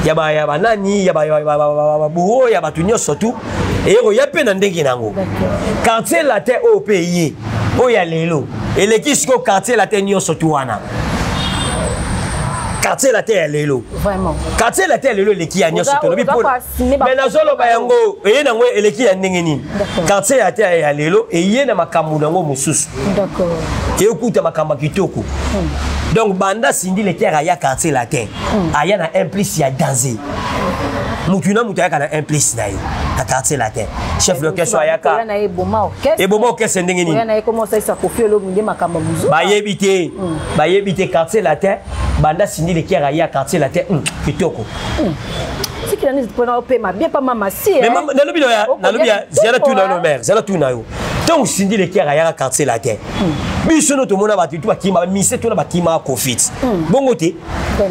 ya ba nani ya ba bureau ya ba tunyo soto ero ya pe na ndenge nango quartier latin o pays o ya lelo eleki siko quartier latin nyo soto wana quartier la terre lelo vraiment quartier la terre lelo leki ya nyoso to lobi pour mais na zolo bayango eye nango eleki ya ndenge nini quartier la terre ya lelo eye na makambu nango mususu d'accord ekuta makamba kitoko donc banda sindi le terre ya quartier la terre aya na implice ya danger mutuna mutaya na implice na na quartier la terre chef d'orchestre ayaka na eboma orchestre ndenge nini na comment ça Koffi Olomide makamba muzo ba yebite quartier la terre banda sindi le terre ya quartier la terre kitoko c'est qu'il en est pour ma bien pas maman si mais na lobi zela tout na no mère zela tout na yo donc sindi le terre ya quartier la terre biso no to mona ba tu bakima mise to na bakima Koffi bongo te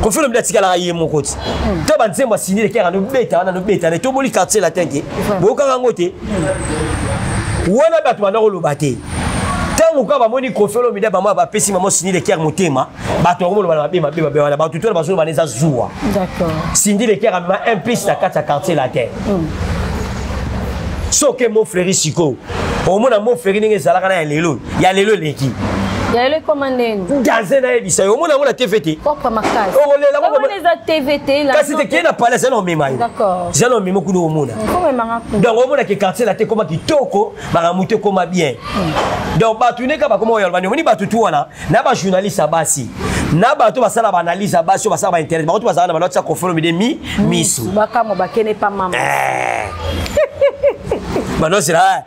Koffi Olomide tikala ye mokoti to ba nzemba sindi le terre no beta ne to boli quartier la terre boka ngo te wana batu bana ko lobate tango ka ba moni Koffi Olomide ba ba pesi mama sindi le terre motema bato ko lo ba wana ba tuto ba so ba neza zuwa d'accord sindi le terre ma implice na kata quartier la terre soke mo frère siko au mona mo frère ninge zalaka na lelo ya lelo leki ya le commandant danser na ebisa au mona mona TVT propre makasi o lela ko les TVT là kasi te kena pala ça non mema d'accord ça non mema kuno au mona donc au mona ke quartier la terre comme kitoko ba muté comme bien donc ba tuneka ba comme oyal bani moni ba tutu wana na ba journaliste basi na ba to ba sala ba analyse basi ba sala ba internet ba to ba sala na ba lotsa Koffi Olomide misu ba kamo ba kene pas maman Bano sira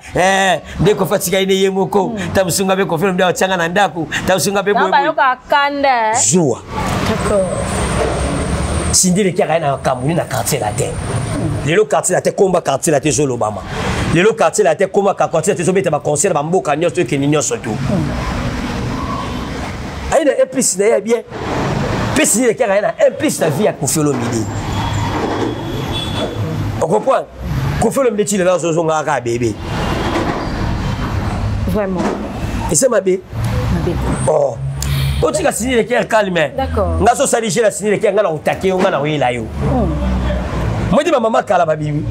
de ko fatika ine yemoko tamusunga be Koffi Olomide ochanga na ndaku tamusunga be boye yoka kanda zuwa d'accord sindi le kaka na kamuni na quartier la terre lelo quartier la terre komba quartier la terre zo lobama lelo quartier la terre komba quartier la terre zo beta ba concert ba mboka nyoso ke nyoso to aina implice na ya bien pesi le kaka na implice na vie ya Koffi Olomide on comprend Koffi Olomide ti là zo nga ka bébé vraiment et c'est ma bé oh o ti ka sini le cœur calme d'accord nga so saliger la sini le cœur nga na utake nga na wela yo mo di mama kala ba bibi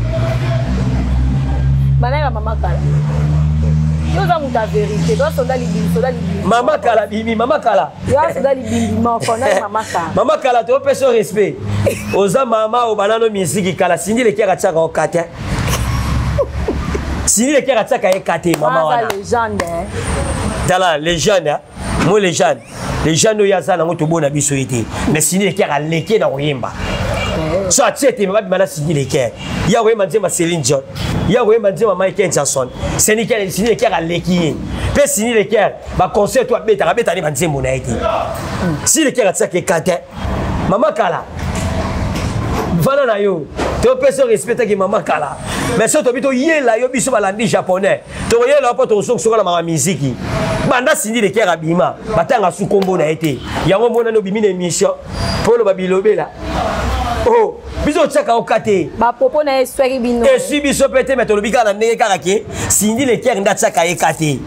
banana mama kala yo za muta vérité do so dali mama kala bibi mama kala yo so dali bibi mo ko na mama kala to peso respect oza mama o banano musique kala sini le cœur ataka o kata sini le cœur ataka e kate mama wana légende tala légende mo légende légende ya sana ngoto bona biso ete mais sini le cœur aleke na oyemba so atiete mama bimana sini le cœur ya oyemba nzema Céline Dion ya oyemba nzema Michael Jackson sini le cœur aleki pe sini le cœur ba concert to beta ni banzembo na ete sini le cœur ataka e kate mama kala vana na yo to peso respecte que mama kala mais so to bito yela yo biso balandi japonais to yela po to sok la mama musique banda sindi le kera bima batanga su kombo na été yango mona no bimine émission polo babilobela oh biso tsaka okate ba popo na esweri bino et si biso pete mais to lobika na ndenge kaka ke sindi le kera nda tsaka ekate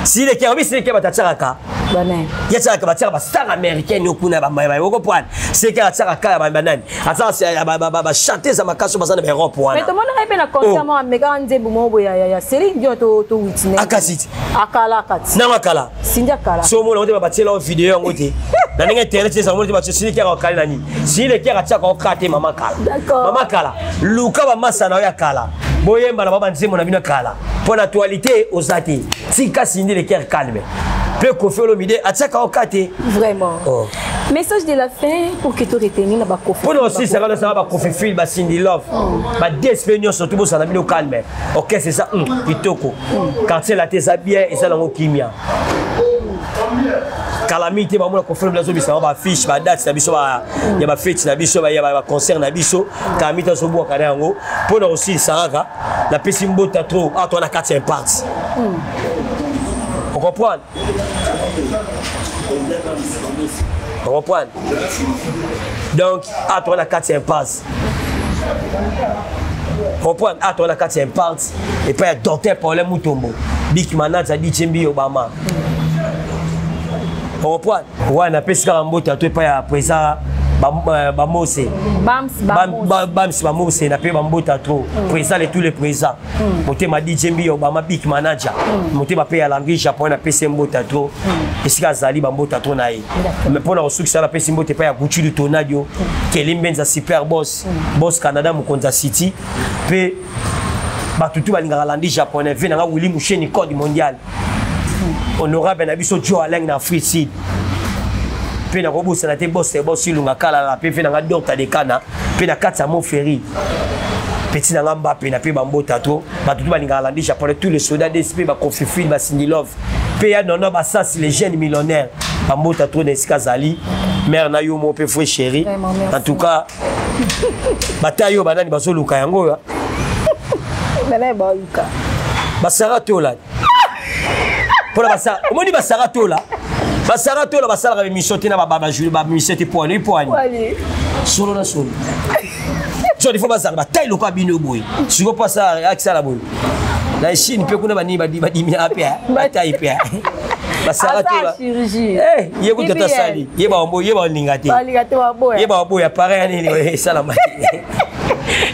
si le kera biso le kera batsaka ka bana ya tsaka batsaka ba star américaine okuna ba mai oko point c'est kera tsaka ka ba banani atsa ba chanter za makaso bazana ba Europe wana mais to mona pe na concert mo ameka nzebu mo ya Céline Dion to witness akasiti akala kati na makala sinja kala so mona wote ba batela vidéo ngote na ndenge internet c'est ça mo te si le kera kala nani si le kera tia ko kate mama kala mama kala luka ba masa na ya kala boyemba na baba nzemo na bino kala pour l'actualité osati tika sindi le kera calme peut Koffi Olomide atia ko kate vraiment message de la fin pour que tu retenir na ba Koffi pour aussi ça va ça ba Koffi Feel ba Cindy Love ba d'espérance surtout pour ça na bino calme OK c'est ça kitoko quartier la tesa bien et ça dans kimia calamité ba mona Koffi Olomide zo ba fiche ba date na biso ba ya ba fête na biso ba ya ba concert na biso calamité zo boka na yango pour aussi saraka la pesimbo ta trop ah toi na 4 parties on comprend on comprend donc à toi la 4 passe on comprend à toi la 4 passe et puis docteur problème Mutombo big manager dit Chimbi Obama on comprend ouais na pesika mbota to pas ya présent bamose bams bamose na pe bambota trop présent les tous les présents moté ma dit Chimbi Obama big manager moté ba pe ya langue japonais na pese mbota trop esika zali bambota trop na mais pour na succès la pese mbote pa ya Gucci du Tonadio Kelimbenza super boss boss Canada Mukonza City pe batutu balinga langue japonais vena nga Willy Musheni code mondial honorable na biso Joe Aleng na Free Seed pe na robosa na te boss ilunga kala la pe vena nga Docteur de Kana pe na katsa mo ferry petit na Mbappé na pe bambota trop batutu balinga langue japonais tous les soldats d'esprit ba Koffi Feel ba Cindy Love pe ya non ba ça c'est les jeunes millionnaires bambota trop d'esika zali mère na yo mo pe frère chéri en tout cas batayo banani bazoluka yango ya nana ba yuka basara tola pour basara omoni basara tola basala mission tena baba julu ba mission te poani solo na solo so il faut basara bataille lokwa bino boy si ko passa akisa la boy na chine pe kuna bani badimi apia bataille pia basara tola eh yebo tata sali yeba lingate yeba boya pareil ani salama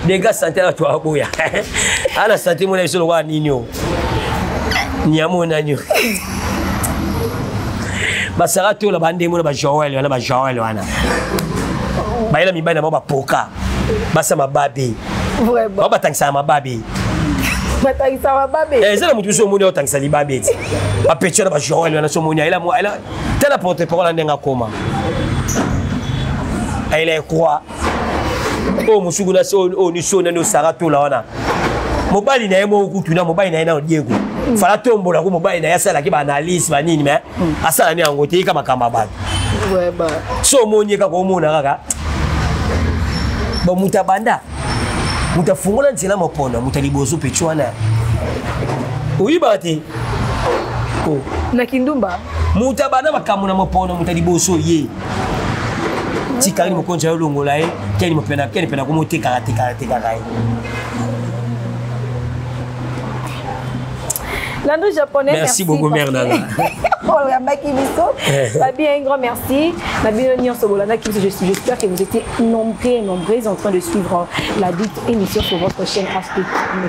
des gars santé à toi boya ala santé mon eso wa ninyo nyamo nanyo basara to la bande mo ba Joel wana ba ila mibana ba poka basa mababe vraiment ba tangisa mababe zela mutu so moni otangisa libabe ti ba pecho ba Joel wana so moni ila tela porte parole ndenga koma ila quoi o musuguna so o ni so na no sarato la wana mobali na yemo kutuna mobali na yana Diego fala tombola ko mobali na yasala ki ba analyse ba nini mais asala ni angote kama kama ba ouais ba so monyeka ko mona kaka ba mutabanda mutafungula nzela mopona mutalibozo pechwana uibati ko na kindumba mutabanda bakamuna mopona mutalibozo ye tikali mokonja yolongola keni mopena ko moteka kai L'ando japonais, merci beaucoup, mère Nana. Un grand merci. J'espère que vous étiez nombreux et nombreuses en train de suivre la dite émission sur votre chaîne HD,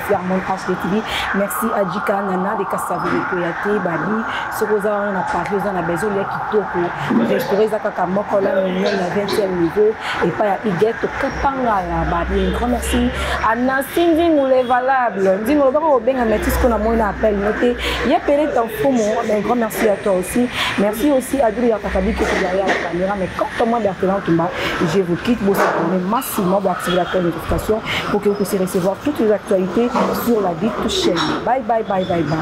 Fleuremonde HD TV. Merci à Jika Nana de Kassavu de Koyate, Bali, Sorosa, on a parlé, on a besoin de Kitoko, restaurer Zakaka Mokola, on est à 20e niveau, et pas à Iguet, Kapanga, Bali. Un grand merci à Nassim Moulé Valable. Dis-moi, on va bien mettre ce qu'on a moins appelé. Il y a peut-être un faux mot, un grand merci à toi aussi. Merci aussi à Duri Akakabi qui est derrière la caméra. Mais quand moi, Bertrand Toumba, je vous quitte, vous abonnez massivement, vous activez la cloche de notification pour que vous puissiez recevoir toutes les actualités sur la dite chaîne. Bye bye bye bye bye.